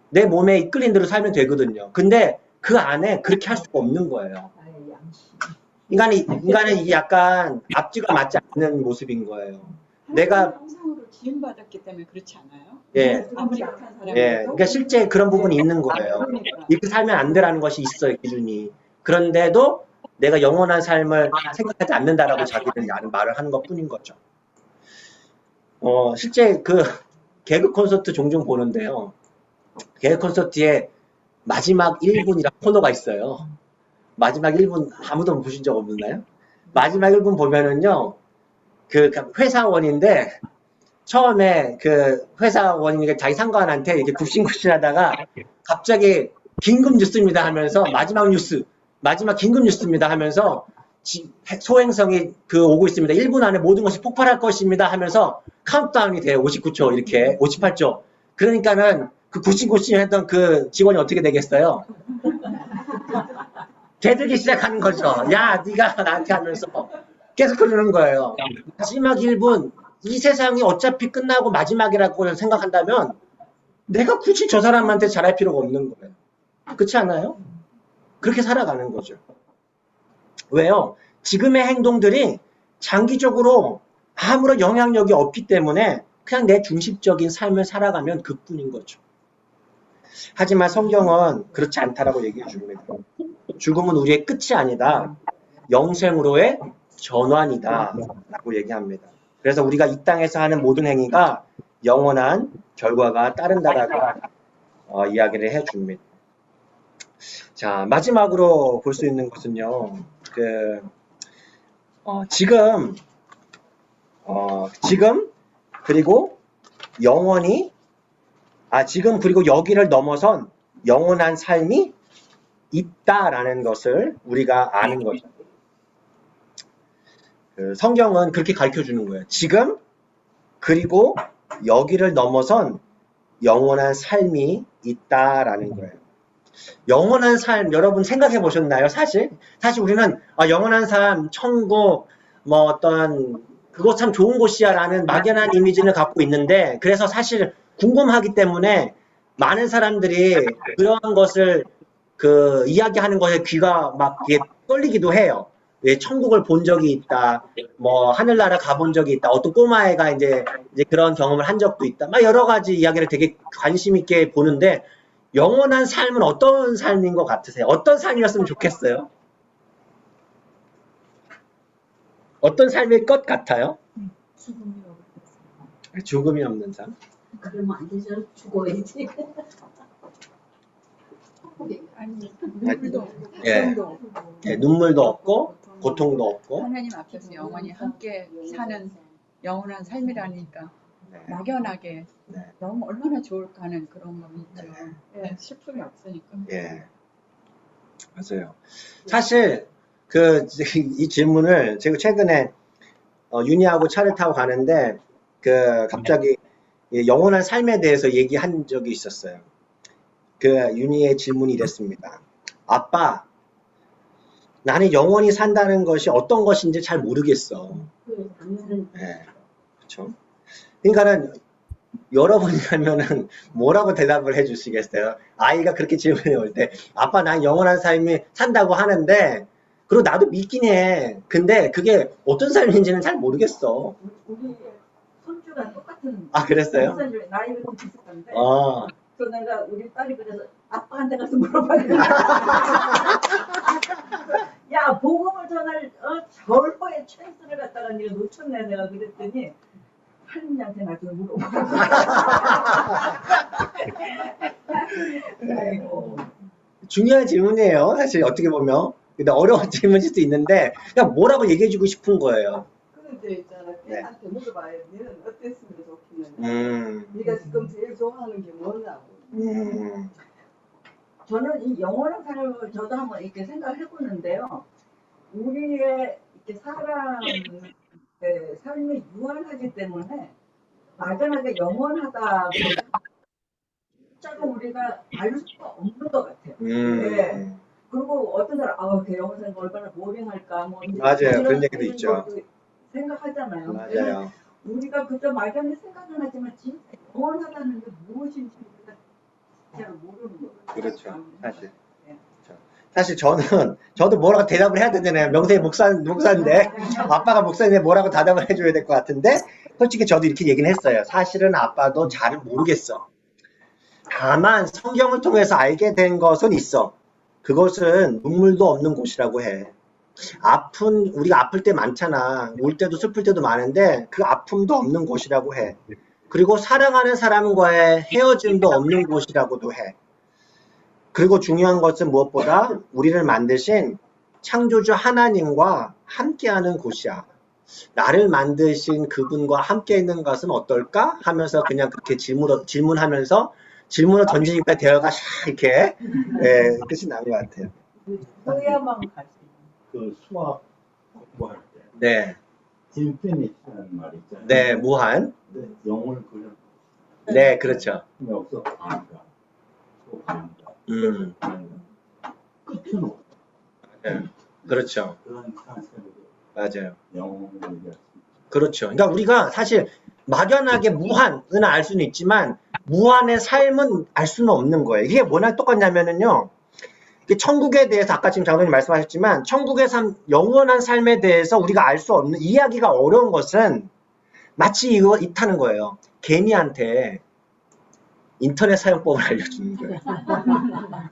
[SPEAKER 1] 내 몸에 이끌린 대로 살면 되거든요. 근데 그 안에 그렇게 할 수가 없는 거예요.
[SPEAKER 2] 나의 양심.
[SPEAKER 1] 인간은 이게 약간 앞뒤가 맞지 않는 모습인 거예요. 내가
[SPEAKER 6] 형상으로 지음받았기 때문에 그렇지 않아요?
[SPEAKER 1] 예,
[SPEAKER 6] 아무리 악한 사람이
[SPEAKER 1] 예, 그러니까 실제 그런 부분이 있는 거예요.
[SPEAKER 6] 그러니까.
[SPEAKER 1] 이렇게 살면 안 되라는 것이 있어요, 기준이. 그런데도 내가 영원한 삶을 생각하지 않는다라고 자기는 말을 하는 것 뿐인 거죠. 실제 그 개그 콘서트 종종 보는데요. 개그 콘서트에 마지막 1분이라는 코너가 있어요. 마지막 1분 아무도 보신 적 없나요? 마지막 1분 보면은요, 그 회사원인데 처음에 그 회사원이 자기 상관한테 이렇게 굽신굽신하다가 갑자기 긴급 뉴스입니다 하면서 마지막 긴급 뉴스입니다 하면서 소행성이 오고 있습니다. 1분 안에 모든 것이 폭발할 것입니다 하면서 카운트다운이 돼요. 59초 이렇게 58초. 그러니까는 그 굽신굽신했던 그 직원이 어떻게 되겠어요? 개들기 시작하는 거죠. 야, 네가 나한테 하면서 계속 그러는 거예요. 마지막 1분, 이 세상이 어차피 끝나고 마지막이라고 생각한다면 내가 굳이 저 사람한테 잘할 필요가 없는 거예요. 그렇지 않아요? 그렇게 살아가는 거죠. 왜요? 지금의 행동들이 장기적으로 아무런 영향력이 없기 때문에 그냥 내 중심적인 삶을 살아가면 그뿐인 거죠. 하지만 성경은 그렇지 않다라고 얘기해 줍니다. 죽음은 우리의 끝이 아니다. 영생으로의 전환이다 라고 얘기합니다. 그래서 우리가 이 땅에서 하는 모든 행위가 영원한 결과가 따른다라고 이야기를 해줍니다. 자, 마지막으로 볼 수 있는 것은요. 지금 그리고 영원히 지금 그리고 여기를 넘어선 영원한 삶이 있다라는 것을 우리가 아는 거죠. 성경은 그렇게 가르쳐 주는 거예요. 지금 그리고 여기를 넘어선 영원한 삶이 있다라는 거예요. 영원한 삶 여러분 생각해 보셨나요? 사실 우리는 영원한 삶, 천국, 뭐 어떤 그거 참 좋은 곳이야라는 막연한 이미지를 갖고 있는데 그래서 사실 궁금하기 때문에 많은 사람들이 그런 것을 이야기하는 것에 귀가 막 떨리기도 해요. 왜 천국을 본 적이 있다, 뭐 하늘나라 가본 적이 있다, 어떤 꼬마애가 이제 그런 경험을 한 적도 있다, 막 여러 가지 이야기를 되게 관심 있게 보는데 영원한 삶은 어떤 삶인 것 같으세요? 어떤 삶이었으면 좋겠어요? 어떤 삶일 것 같아요? 죽음이 없는 삶.
[SPEAKER 2] 그러면 안 되죠. 죽어야지.
[SPEAKER 6] 아니,
[SPEAKER 1] 눈물도 없고 고통도 없고.
[SPEAKER 6] 하나님 앞에서 영원히 함께 사는 영원한 삶이라니까
[SPEAKER 1] 네.
[SPEAKER 6] 막연하게
[SPEAKER 1] 네.
[SPEAKER 6] 너무 얼마나 좋을까 하는 그런 건 있죠. 네, 슬픔이 없으니까.
[SPEAKER 1] 예, 맞아요. 사실 이 질문을 제가 최근에 윤희하고 차를 타고 가는데 갑자기 영원한 삶에 대해서 얘기한 적이 있었어요. 윤희의 질문이 이랬습니다. 아빠, 나는 영원히 산다는 것이 어떤 것인지 잘 모르겠어. 예, 그렇죠. 그러니까는 여러분이라면은 뭐라고 대답을 해주시겠어요? 아이가 그렇게 질문이 올 때, 아빠 난 영원한 삶이 산다고 하는데, 그리고 나도 믿긴 해. 근데 그게 어떤 삶인지는 잘 모르겠어.
[SPEAKER 2] 우리 손주가 똑같은.
[SPEAKER 1] 아, 그랬어요?
[SPEAKER 2] 손주 나이가 좀 비슷한데.
[SPEAKER 1] 어,
[SPEAKER 2] 그래서 내가 우리 딸이 그래서 아빠한테 가서 물어봐야 야, 복음을 전할 절호의 찬스를 갖다가 네가 놓쳤네 내가 그랬더니 하느님한테 나중에 물어봐. 아이고.
[SPEAKER 1] 중요한 질문이에요. 사실 어떻게 보면. 근데 어려운 질문일 수도 있는데, 그냥 뭐라고 얘기해주고 싶은 거예요.
[SPEAKER 8] 근데 있잖아, 걔한테 물어봐야 너는 어땠으면 좋겠는데
[SPEAKER 1] 음,
[SPEAKER 8] 네가 지금 제일 좋아하는 게 뭐냐고.
[SPEAKER 2] 저는 이 영원한 삶을 저도 한번 이렇게 생각을 해보는데요. 우리의 이렇게 사람의 삶이 유한하기 때문에 막연하게 영원하다 진짜로 우리가 알 수가 없는 것 같아요. 네. 그리고 어떤 사람 그 영원 삶 얼마나 보링할까 뭐
[SPEAKER 1] 맞아요.
[SPEAKER 2] 이런
[SPEAKER 1] 그런 얘기도 있죠.
[SPEAKER 2] 것도 생각하잖아요.
[SPEAKER 1] 맞아요.
[SPEAKER 2] 우리가 그저 막연히 생각은 하지만 진짜 영원하다는 게 무엇인지 우리가 진짜로 모르는 거예요.
[SPEAKER 1] 그렇죠. 사실 저도 뭐라고 대답을 해야 되잖아요. 명세의 목사인데, 아빠가 목사인데 뭐라고 대답을 해줘야 될 것 같은데, 솔직히 저도 이렇게 얘기는 했어요. 사실은 아빠도 잘 모르겠어. 다만 성경을 통해서 알게 된 것은 있어. 그것은 눈물도 없는 곳이라고 해. 우리가 아플 때 많잖아. 울 때도 슬플 때도 많은데, 그 아픔도 없는 곳이라고 해. 그리고 사랑하는 사람과의 헤어짐도 없는 곳이라고도 해. 그리고 중요한 것은 무엇보다 우리를 만드신 창조주 하나님과 함께하는 곳이야. 나를 만드신 그분과 함께 있는 것은 어떨까? 하면서 그냥 그렇게 질문하면서 질문을 던지니까 대화가 샥 이렇게 끝이 난 것 같아요.
[SPEAKER 2] 그래야만 갈 수 있는.
[SPEAKER 5] 그 수학 공부할 때
[SPEAKER 1] 네,
[SPEAKER 5] 인피니티라는 말이 있잖아요.
[SPEAKER 1] 네, 무한.
[SPEAKER 5] 근데 영어를 그냥
[SPEAKER 1] 네, 그렇죠.
[SPEAKER 5] 없어 반가, 또 반가, 반가. 끝은 없어.
[SPEAKER 1] 네, 그렇죠.
[SPEAKER 5] 그런 컨셉으로
[SPEAKER 1] 맞아요.
[SPEAKER 5] 영어를 얘기할 수 있죠.
[SPEAKER 1] 그렇죠. 그러니까 우리가 사실 막연하게 무한은 알 수는 있지만 무한의 삶은 알 수는 없는 거예요. 이게 뭐랑 똑같냐면은요. 이게 천국에 대해서 아까 지금 장로님 말씀하셨지만 천국의 삶, 영원한 삶에 대해서 우리가 알 수 없는 이야기가 어려운 것은 마치 이타는 거예요. 개미한테 인터넷 사용법을 알려주는 거예요.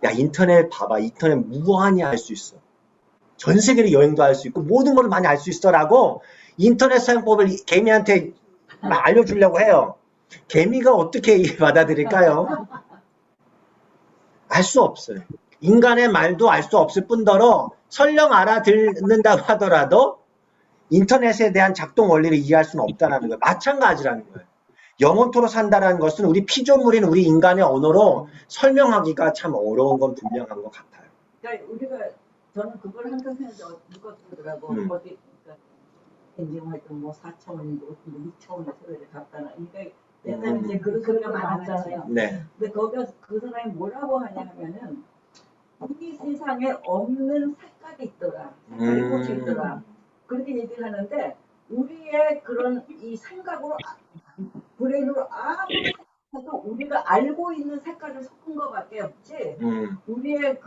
[SPEAKER 1] 야, 인터넷 봐봐. 인터넷 무한히 알 수 있어. 전 세계를 여행도 할 수 있고 모든 걸 많이 알 수 있어라고 인터넷 사용법을 개미한테 알려주려고 해요. 개미가 어떻게 받아들일까요? 알 수 없어요. 인간의 말도 알 수 없을 뿐더러 설령 알아듣는다고 하더라도 인터넷에 대한 작동 원리를 이해할 수는 없다는 거예요. 마찬가지라는 거예요. 영원토로 산다는 것은 우리 피조물인 우리 인간의 언어로 설명하기가 참 어려운 건 분명한 것 같아요.
[SPEAKER 2] 그러니까 저는 그걸 항상 생각해 누가 그러더라고 어디 그러니까 엔진 활동 뭐 4차원인데 어떤 2차원의 세월을 갔다나 그러니까 옛날에 이제 그런 소리가 많았잖아요.
[SPEAKER 1] 네.
[SPEAKER 2] 근데 거기서 그 사람이 뭐라고 하냐 하면은 이 세상에 없는 색깔이 있더라. 색깔이 꽃이 있더라. 그렇게 얘기를 하는데 우리의 그런 이 생각으로 브레인으로 아무리 생각해도 우리가 알고 있는 색깔을 섞은 것밖에 없지 우리의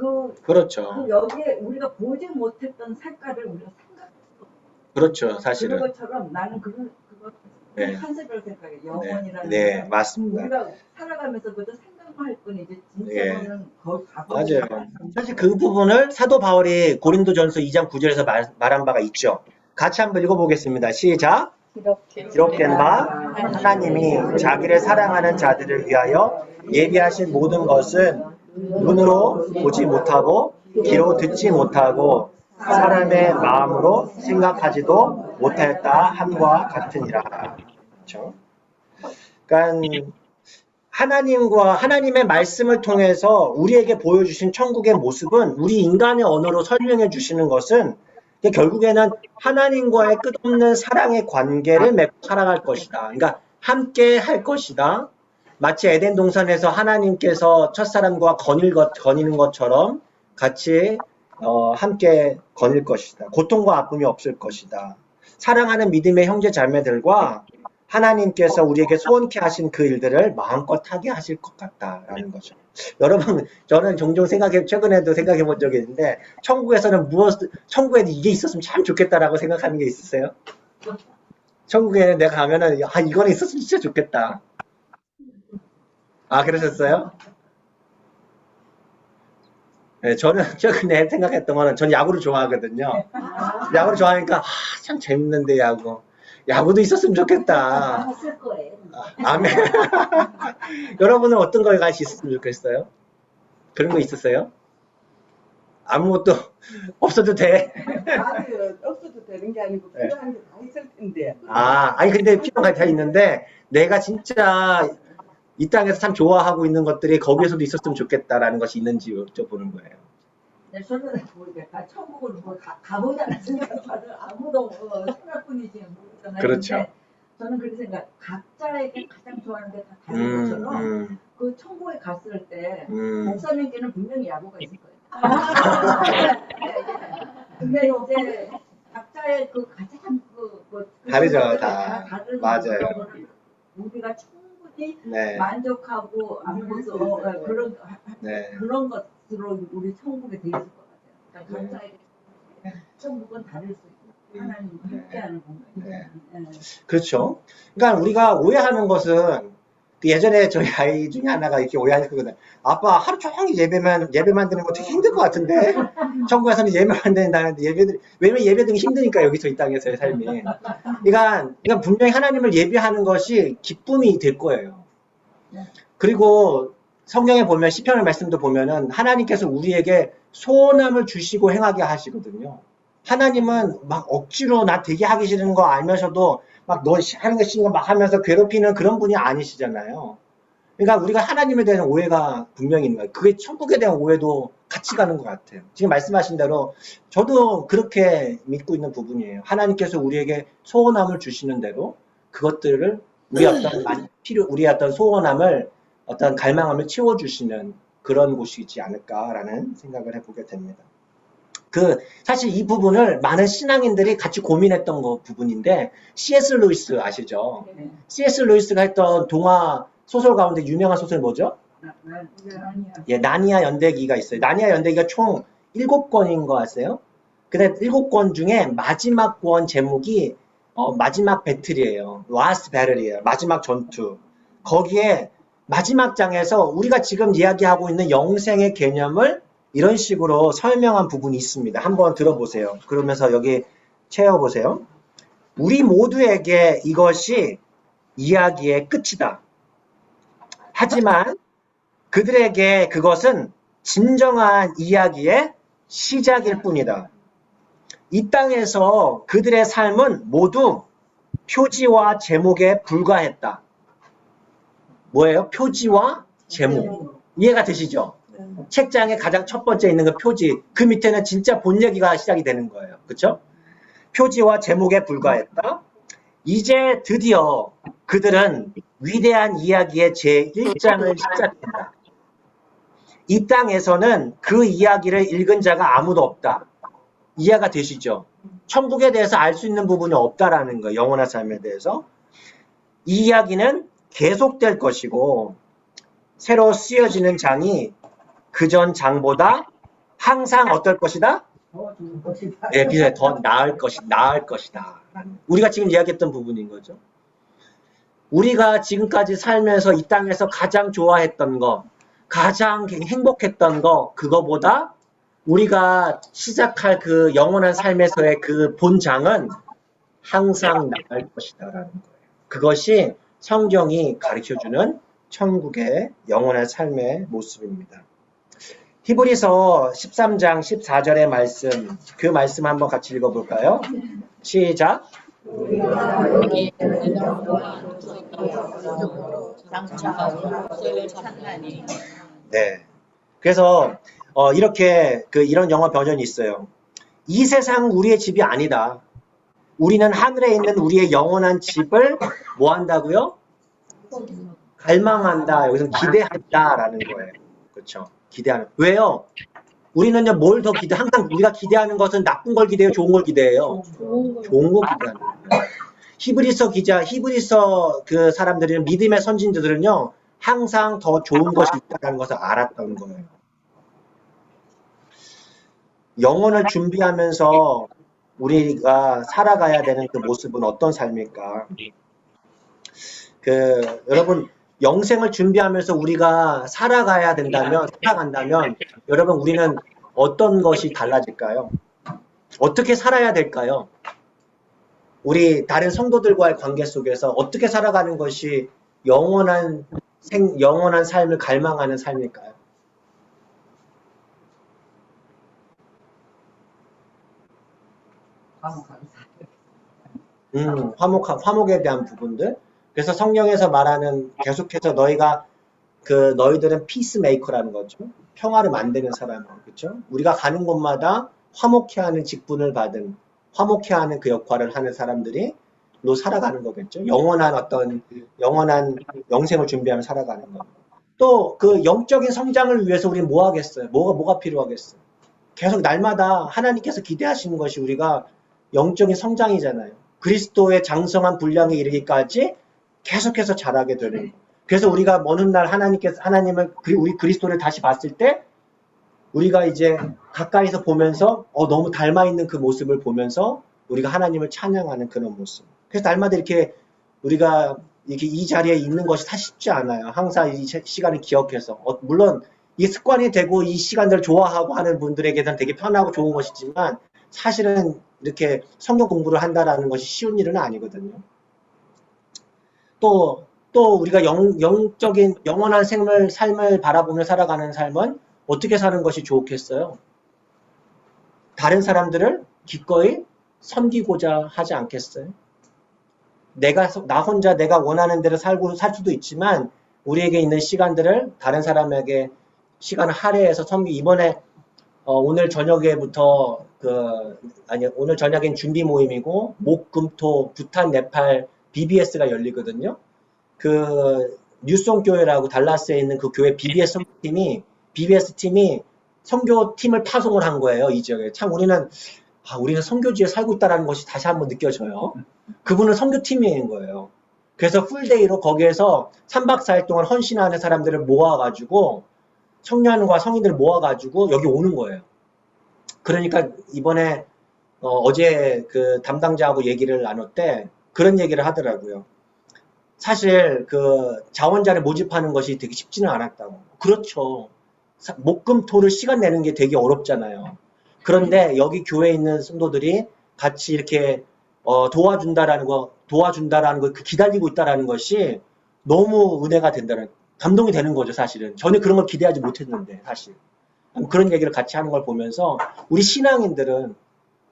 [SPEAKER 1] 그렇죠.
[SPEAKER 2] 그 여기에 우리가 보지 못했던 색깔을 우리가 생각했어.
[SPEAKER 1] 그렇죠. 사실은.
[SPEAKER 2] 그런 것처럼 나는 그거
[SPEAKER 1] 네.
[SPEAKER 2] 컨셉을 생각해. 영원이라는
[SPEAKER 1] 네,
[SPEAKER 2] 게
[SPEAKER 1] 맞습니다.
[SPEAKER 2] 우리가 살아가면서 그저 생각만 할 뿐이지 진짜로는 거의
[SPEAKER 1] 맞아요. 사실 그 부분을 사도 바울이 고린도전서 2장 9절에서 말한 바가 있죠. 같이 한번 읽어보겠습니다. 시작. 기록된 바 하나님이 자기를 사랑하는 자들을 위하여 예비하신 모든 것은 눈으로 보지 못하고 귀로 듣지 못하고 사람의 마음으로 생각하지도 못했다 함과 같으니라. 그렇죠? 그러니까 하나님의 말씀을 통해서 우리에게 보여주신 천국의 모습은 우리 인간의 언어로 설명해 주시는 것은 결국에는 하나님과의 끝없는 사랑의 관계를 맺고 살아갈 것이다. 그러니까 함께 할 것이다. 마치 에덴 동산에서 하나님께서 첫사람과 거니는 것처럼 같이 함께 거닐 것이다. 고통과 아픔이 없을 것이다. 사랑하는 믿음의 형제 자매들과 하나님께서 우리에게 소원케 하신 그 일들을 마음껏 하게 하실 것 같다라는 거죠. 여러분, 저는 종종 최근에도 생각해 본 적이 있는데, 천국에서는 천국에는 이게 있었으면 참 좋겠다라고 생각하는 게 있으세요? 천국에 내가 가면은, 이거는 있었으면 진짜 좋겠다. 그러셨어요? 네, 저는 최근에 생각했던 거는, 전 야구를 좋아하거든요. 야구를 좋아하니까, 참 재밌는데, 야구. 야구도 있었으면 좋겠다.
[SPEAKER 2] 했을 거예요.
[SPEAKER 1] 아멘. 여러분은 어떤 거에 관심 있었으면 좋겠어요? 그런 거 있었어요? 아무것도 없어도 돼.
[SPEAKER 8] 다들 없어도 되는 게 아니고 필요한 게 다 있을 텐데.
[SPEAKER 1] 아니 근데 필요한 게 다 있는데 내가 진짜 이 땅에서 참 좋아하고 있는 것들이 거기에서도 있었으면 좋겠다라는 것이 있는지 여쭤보는 거예요.
[SPEAKER 2] 네, 저는 모르겠다. 천국을 가보자는 생각 다들 아무도 생각뿐이지 모르잖아요.
[SPEAKER 1] 그렇죠.
[SPEAKER 2] 근데 저는 그렇게 생각. 각자에게 가장 좋아하는 게 다 다른 것처럼 그 천국에 갔을 때 목사님께는 분명히 야구가 있을 거예요. 근데 이제 각자의 그 가장
[SPEAKER 1] 다르죠, 다.
[SPEAKER 2] 다른
[SPEAKER 1] 맞아요.
[SPEAKER 2] 거를 우리가 충분히
[SPEAKER 1] 네.
[SPEAKER 2] 만족하고 아무것도 그런 것으로 우리 천국에 돼 있을 것 같아요. 그러니까 각자에게 천국은 다를 수 있고 하나님 함께하는 공간.
[SPEAKER 1] 그렇죠. 그러니까 우리가 오해하는 것은 예전에 저희 아이 중에 하나가 이렇게 오해하거든요. 아빠 하루 종일 예배만 드는 거 되게 힘들 것 같은데 천국에서는 예배만 드린다는데 왜냐면 예배 드는 게 힘드니까 여기서 이 땅에서의 삶이. 그러니까 분명히 하나님을 예배하는 것이 기쁨이 될 거예요. 그리고 성경에 보면 시편의 말씀도 보면은 하나님께서 우리에게 소원함을 주시고 행하게 하시거든요. 하나님은 막 억지로 나 되게 하기 싫은 거 알면서도 막 너 하는 거 싫은 거 막 하면서 괴롭히는 그런 분이 아니시잖아요. 그러니까 우리가 하나님에 대한 오해가 분명히 있는 거예요. 그게 천국에 대한 오해도 같이 가는 것 같아요. 지금 말씀하신 대로 저도 그렇게 믿고 있는 부분이에요. 하나님께서 우리에게 소원함을 주시는 대로 그것들을 우리의 어떤 소원함을 어떤 갈망함을 채워주시는 그런 곳이지 않을까라는 생각을 해보게 됩니다. 사실 이 부분을 많은 신앙인들이 같이 고민했던 부분인데, C.S. 루이스 아시죠? C.S. 루이스가 했던 동화 소설 가운데 유명한 소설 뭐죠? 나니아 연대기가 있어요. 나니아 연대기가 총 7권인 거 아세요? 근데 7권 중에 마지막 권 제목이 마지막 배틀이에요. Last Battle이에요. 마지막 전투. 거기에 마지막 장에서 우리가 지금 이야기하고 있는 영생의 개념을 이런 식으로 설명한 부분이 있습니다. 한번 들어보세요. 그러면서 여기 채워보세요. 우리 모두에게 이것이 이야기의 끝이다. 하지만 그들에게 그것은 진정한 이야기의 시작일 뿐이다. 이 땅에서 그들의 삶은 모두 표지와 제목에 불과했다. 뭐예요? 표지와 제목. 이해가 되시죠? 책장에 가장 첫 번째 있는 그 표지, 그 밑에는 진짜 본 얘기가 시작이 되는 거예요. 그렇죠? 표지와 제목에 불과했다. 이제 드디어 그들은 위대한 이야기의 제1장을 시작한다. 이 땅에서는 그 이야기를 읽은 자가 아무도 없다. 이해가 되시죠? 천국에 대해서 알 수 있는 부분이 없다라는 거예요. 영원한 삶에 대해서. 이 이야기는 계속될 것이고 새로 쓰여지는 장이 그전 장보다 항상 어떨 것이다? 네, 비슷해. 더 나을 것이다. 우리가 지금 이야기했던 부분인 거죠. 우리가 지금까지 살면서 이 땅에서 가장 좋아했던 거, 가장 행복했던 거, 그거보다 우리가 시작할 그 영원한 삶에서의 그 본장은 항상 나을 것이다라는 거예요. 그것이 성경이 가르쳐주는 천국의 영원한 삶의 모습입니다. 히브리서 13장 14절의 말씀, 그 말씀 한번 같이 읽어볼까요? 시작. 네. 그래서 이렇게 이런 영어 버전이 있어요. 이 세상 우리의 집이 아니다. 우리는 하늘에 있는 우리의 영원한 집을 뭐 한다고요? 갈망한다. 여기서 기대한다라는 거예요. 그렇죠? 기대하는. 왜요? 우리는요, 뭘 더 항상 우리가 기대하는 것은 나쁜 걸 기대해요, 좋은 걸 기대해요? 좋은 걸 기대하는 거예요. 히브리서 그 사람들은 믿음의 선진들은요, 항상 더 좋은 것이 있다는 것을 알았던 거예요. 영혼을 준비하면서 우리가 살아가야 되는 그 모습은 어떤 삶일까? 여러분, 영생을 준비하면서 우리가 살아간다면, 여러분, 우리는 어떤 것이 달라질까요? 어떻게 살아야 될까요? 우리 다른 성도들과의 관계 속에서 어떻게 살아가는 것이 영원한 삶을 갈망하는 삶일까요? 화목에 대한 부분들. 그래서 성경에서 말하는 계속해서 너희들은 피스메이커라는 거죠. 평화를 만드는 사람, 그렇죠? 우리가 가는 곳마다 화목해 하는 직분을 받은, 화목해 하는 그 역할을 하는 사람들이 살아가는 거겠죠. 영원한 영생을 준비하며 살아가는 거. 또 그 영적인 성장을 위해서 우리는 뭐 하겠어요? 뭐가 필요하겠어요? 계속 날마다 하나님께서 기대하시는 것이 우리가 영적인 성장이잖아요. 그리스도의 장성한 분량에 이르기까지 계속해서 자라게 되는 거. 그래서 우리가 어느 날 하나님을 우리 그리스도를 다시 봤을 때 우리가 이제 가까이서 보면서 너무 닮아 있는 그 모습을 보면서 우리가 하나님을 찬양하는 그런 모습. 그래서 날마다 우리가 이렇게 이 자리에 있는 것이 사실 쉽지 않아요. 항상 이 시간을 기억해서. 물론 이게 습관이 되고 이 시간들을 좋아하고 하는 분들에게는 되게 편하고 좋은 것이지만 사실은 이렇게 성경 공부를 한다라는 것이 쉬운 일은 아니거든요. 또 우리가 영적인 영원한 삶을 바라보며 살아가는 삶은 어떻게 사는 것이 좋겠어요? 다른 사람들을 기꺼이 섬기고자 하지 않겠어요? 나 혼자 내가 원하는 대로 살 수도 있지만 우리에게 있는 시간들을 다른 사람에게 시간을 할애해서 이번에 오늘 저녁에부터 오늘 저녁엔 준비 모임이고 목금토 부탄 네팔 BBS가 열리거든요. 그 뉴송 교회라고 달라스에 있는 그 교회 BBS 팀이 선교팀을 파송을 한 거예요, 이 지역에. 참 우리는 선교지에 살고 있다는 것이 다시 한번 느껴져요. 그분은 선교팀인 거예요. 그래서 풀데이로 거기에서 3박 4일 동안 헌신하는 사람들을 모아가지고 청년과 성인들을 모아가지고 여기 오는 거예요. 그러니까 이번에 어제 그 담당자하고 얘기를 나눴대 그런 얘기를 하더라고요. 사실 그 자원자를 모집하는 것이 되게 쉽지는 않았다고. 그렇죠. 목금토를 시간 내는 게 되게 어렵잖아요. 그런데 여기 교회에 있는 성도들이 같이 이렇게 도와준다라는 거 기다리고 있다라는 것이 너무 은혜가 감동이 되는 거죠, 사실은. 저는 그런 걸 기대하지 못했는데, 사실. 그런 얘기를 같이 하는 걸 보면서 우리 신앙인들은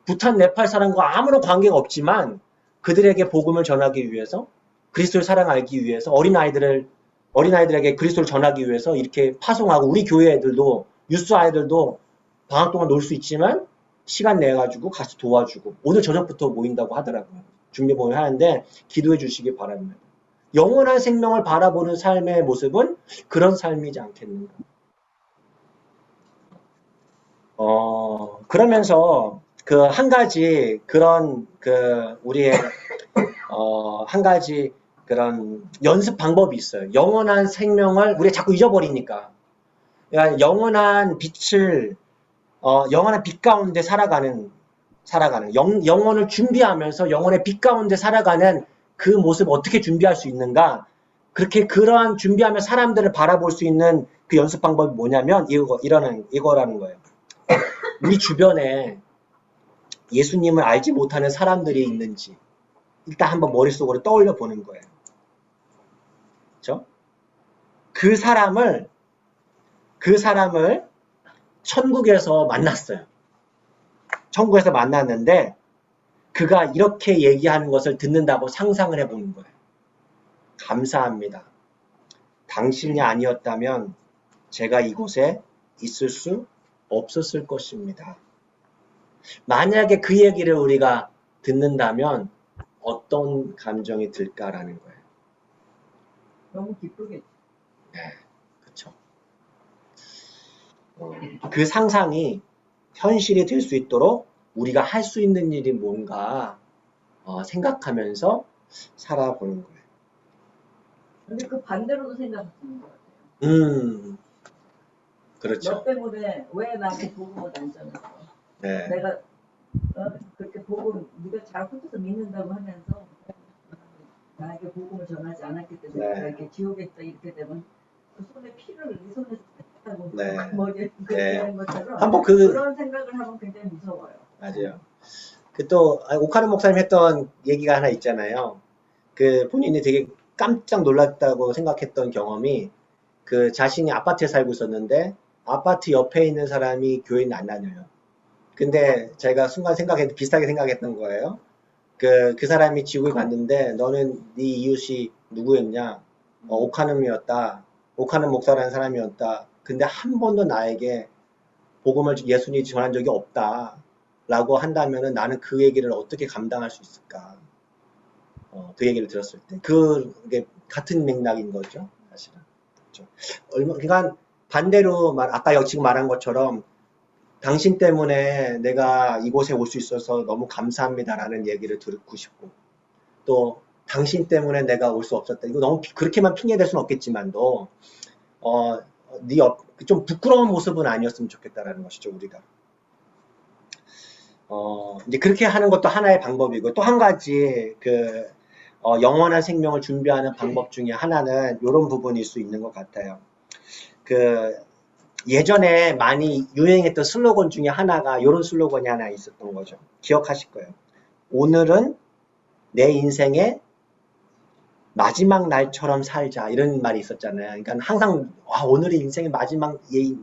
[SPEAKER 1] 부탄 네팔 사람과 아무런 관계가 없지만 그들에게 복음을 전하기 위해서 그리스도를 사랑 알기 위해서 어린아이들에게 그리스도를 전하기 위해서 이렇게 파송하고 우리 교회 애들도 유스 아이들도 방학 동안 놀 수 있지만 시간 내가지고 같이 도와주고 오늘 저녁부터 모인다고 하더라고요. 준비 모임 하는데 기도해 주시기 바랍니다. 영원한 생명을 바라보는 삶의 모습은 그런 삶이지 않겠는가. 그러면서 그 한 가지 그런 우리의 한 가지 그런 연습 방법이 있어요. 영원한 생명을 우리가 자꾸 잊어버리니까. 그러니까 영원한 빛을 영원한 빛 가운데 살아가는 영혼을 준비하면서 영혼의 빛 가운데 살아가는 그 모습 어떻게 준비할 수 있는가? 그러한 준비하며 사람들을 바라볼 수 있는 그 연습 방법이 뭐냐면 이거라는 거예요. 우리 주변에 예수님을 알지 못하는 사람들이 있는지 일단 한번 머릿속으로 떠올려 보는 거예요. 그렇죠? 그 사람을 천국에서 만났어요. 천국에서 만났는데 그가 이렇게 얘기하는 것을 듣는다고 상상을 해보는 거예요. 감사합니다. 당신이 아니었다면 제가 이곳에 있을 수 없었을 것입니다. 만약에 그 얘기를 우리가 듣는다면 어떤 감정이 들까라는 거예요.
[SPEAKER 2] 너무 기쁘겠죠.
[SPEAKER 1] 네, 그렇죠. 그 상상이 현실이 될 수 있도록 우리가 할 수 있는 일이 뭔가 생각하면서 살아보는 거예요.
[SPEAKER 2] 근데 그 반대로도 생각하시는 것 같아요.
[SPEAKER 1] 그렇죠.
[SPEAKER 2] 너 때문에 왜 나한테 복음을 안 전했어?
[SPEAKER 1] 네.
[SPEAKER 2] 내가 그렇게 복음 네가 잘 혼자서 믿는다고 하면서 나에게 복음을 전하지 않았기 때문에
[SPEAKER 1] 네.
[SPEAKER 2] 내가 이렇게 지옥에 있다 이렇게 되면 그 손에 피를 네 손에서 뺐다고
[SPEAKER 1] 네.
[SPEAKER 2] 머리에 그렇게
[SPEAKER 1] 네.
[SPEAKER 2] 된 것처럼
[SPEAKER 1] 한번
[SPEAKER 2] 그런 생각을 하면 굉장히 무서워요.
[SPEAKER 1] 맞아요. 그 또 오카는 목사님 했던 얘기가 하나 있잖아요. 그 본인이 되게 깜짝 놀랐다고 생각했던 경험이 그 자신이 아파트에 살고 있었는데 아파트 옆에 있는 사람이 교회는 안 다녀요. 근데 제가 순간 비슷하게 생각했던 거예요. 그 사람이 지구에 갔는데 너는 네 이웃이 누구였냐? 오카눔이었다. 오카눔 목사라는 사람이었다. 근데 한 번도 나에게 복음을 예수님이 전한 적이 없다. 라고 한다면은 나는 그 얘기를 어떻게 감당할 수 있을까? 그 얘기를 들었을 때. 그게 같은 맥락인 거죠. 사실은. 그렇죠. 그러니까 반대로 아까 지금 말한 것처럼 당신 때문에 내가 이곳에 올 수 있어서 너무 감사합니다라는 얘기를 듣고 싶고 또 당신 때문에 내가 올 수 없었다. 이거 너무 그렇게만 핑계댈 수는 없겠지만도 좀 부끄러운 모습은 아니었으면 좋겠다라는 것이죠, 우리가. 이제 그렇게 하는 것도 하나의 방법이고 또 한 가지 영원한 생명을 준비하는 방법 중에 하나는 이런 부분일 수 있는 것 같아요. 예전에 많이 유행했던 슬로건 중에 하나가 이런 슬로건이 하나 있었던 거죠. 기억하실 거예요. 오늘은 내 인생의 마지막 날처럼 살자 이런 말이 있었잖아요. 그러니까 항상 오늘이 인생의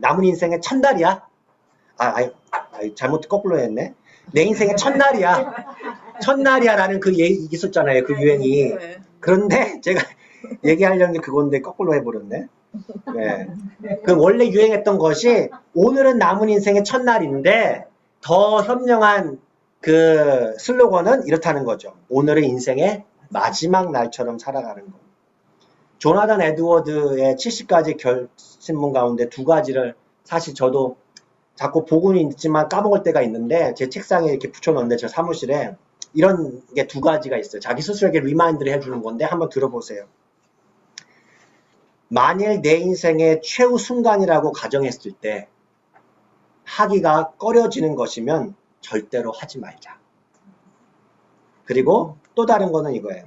[SPEAKER 1] 남은 인생의 첫날이야. 잘못 거꾸로 했네. 내 인생의 첫날이야라는 그 얘기 있었잖아요. 그 유행이. 그런데 제가 얘기하려는 게 그건데 거꾸로 해버렸네. 네. 그 원래 유행했던 것이 오늘은 남은 인생의 첫날인데 더 현명한 그 슬로건은 이렇다는 거죠. 오늘은 인생의 마지막 날처럼 살아가는 거. 조나단 에드워드의 70가지 결심문 가운데 두 가지를 사실 저도 자꾸 보고는 있지만 까먹을 때가 있는데 제 책상에 이렇게 붙여놓는데 제 사무실에 이런 게 두 가지가 있어요. 자기 스스로에게 리마인드를 해주는 건데 한번 들어보세요. 만일 내 인생의 최후 순간이라고 가정했을 때 하기가 꺼려지는 것이면 절대로 하지 말자. 그리고 또 다른 거는 이거예요.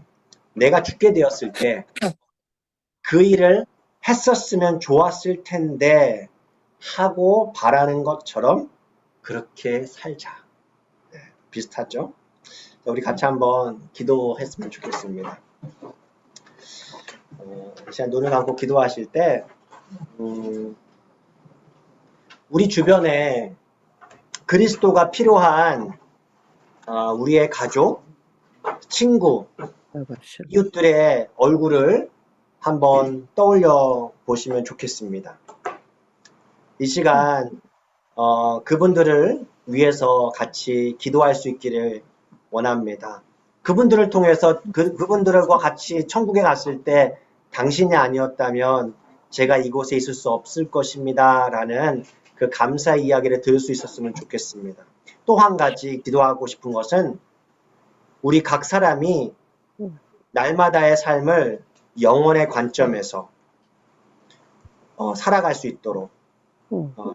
[SPEAKER 1] 내가 죽게 되었을 때 그 일을 했었으면 좋았을 텐데 하고 바라는 것처럼 그렇게 살자. 네, 비슷하죠? 우리 같이 한번 기도했으면 좋겠습니다. 시간 눈을 감고 기도하실 때 우리 주변에 그리스도가 필요한 우리의 가족, 친구, 이웃들의 얼굴을 한번 떠올려 보시면 좋겠습니다. 이 시간 그분들을 위해서 같이 기도할 수 있기를 원합니다. 그분들을 통해서 그분들과 같이 천국에 갔을 때 당신이 아니었다면 제가 이곳에 있을 수 없을 것입니다. 라는 그 감사의 이야기를 들을 수 있었으면 좋겠습니다. 또 한 가지 기도하고 싶은 것은 우리 각 사람이 날마다의 삶을 영혼의 관점에서 살아갈 수 있도록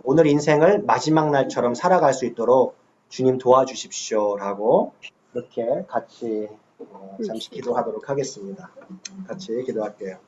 [SPEAKER 1] 오늘 인생을 마지막 날처럼 살아갈 수 있도록 주님 도와주십시오 라고 이렇게 같이 잠시 기도하도록 하겠습니다. 같이 기도할게요.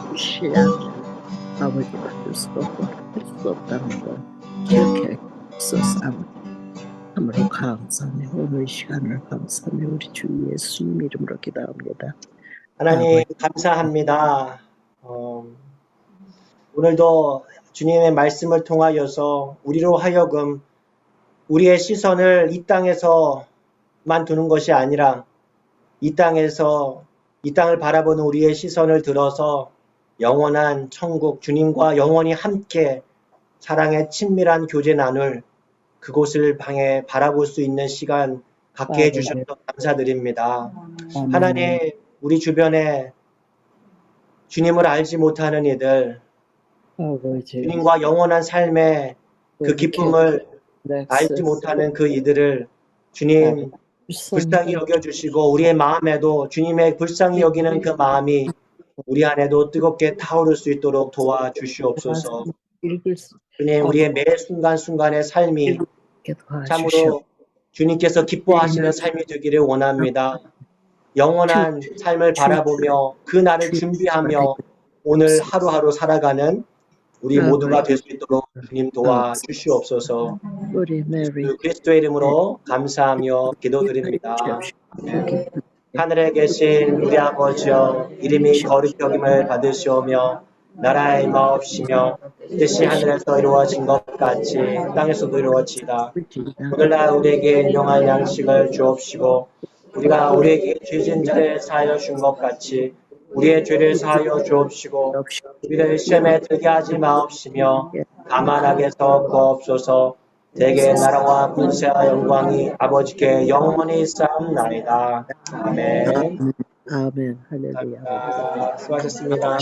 [SPEAKER 9] 무시하고 아버지 받을 수 없고 할 수 없다는 걸 기억해 주소서. 참으로 감사하며 오늘 시간을 감사하며 우리 주 예수님 이름으로 기도합니다.
[SPEAKER 1] 하나님 감사합니다. 오늘도 주님의 말씀을 통하여서 우리로 하여금 우리의 시선을 이 땅에서만 두는 것이 아니라 이 땅을 바라보는 우리의 시선을 들어서 영원한 천국 주님과 영원히 함께 사랑의 친밀한 교제 나눌 그곳을 방에 바라볼 수 있는 시간 갖게 해주셔서 감사드립니다. 하나님, 우리 주변에 주님을 알지 못하는 이들, 주님과 영원한 삶의 그 기쁨을 알지 못하는 그 이들을 주님 불쌍히 여겨주시고 우리의 마음에도 주님의 불쌍히 여기는 그 마음이 우리 안에도 뜨겁게 타오를 수 있도록 도와주시옵소서. 주님, 우리의 매 순간순간의 삶이 참으로 주님께서 기뻐하시는 삶이 되기를 원합니다. 영원한 삶을 바라보며 그 날을 준비하며 오늘 하루하루 살아가는 우리 모두가 될 수 있도록 주님 도와주시옵소서. 그리스도의 이름으로 감사하며 기도드립니다. 하늘에 계신 우리 아버지여, 이름이 거룩히 여김을 받으시오며 나라의 임하옵시며 뜻이 하늘에서 이루어진 것 같이 땅에서도 이루어지이다. 오늘날 우리에게 일용할 양식을 주옵시고 우리가 우리에게 죄진 자를 사하여 준 것 같이 우리의 죄를 사하여 주옵시고 우리를 시험에 들게 하지 마옵시며 다만 악에서 구하옵소서. 대개 나라와 권세와 영광이 아버지께 영원히 쌓옵나이다. 아멘.
[SPEAKER 9] 아멘. 할렐루야.
[SPEAKER 1] 수고하셨습니다.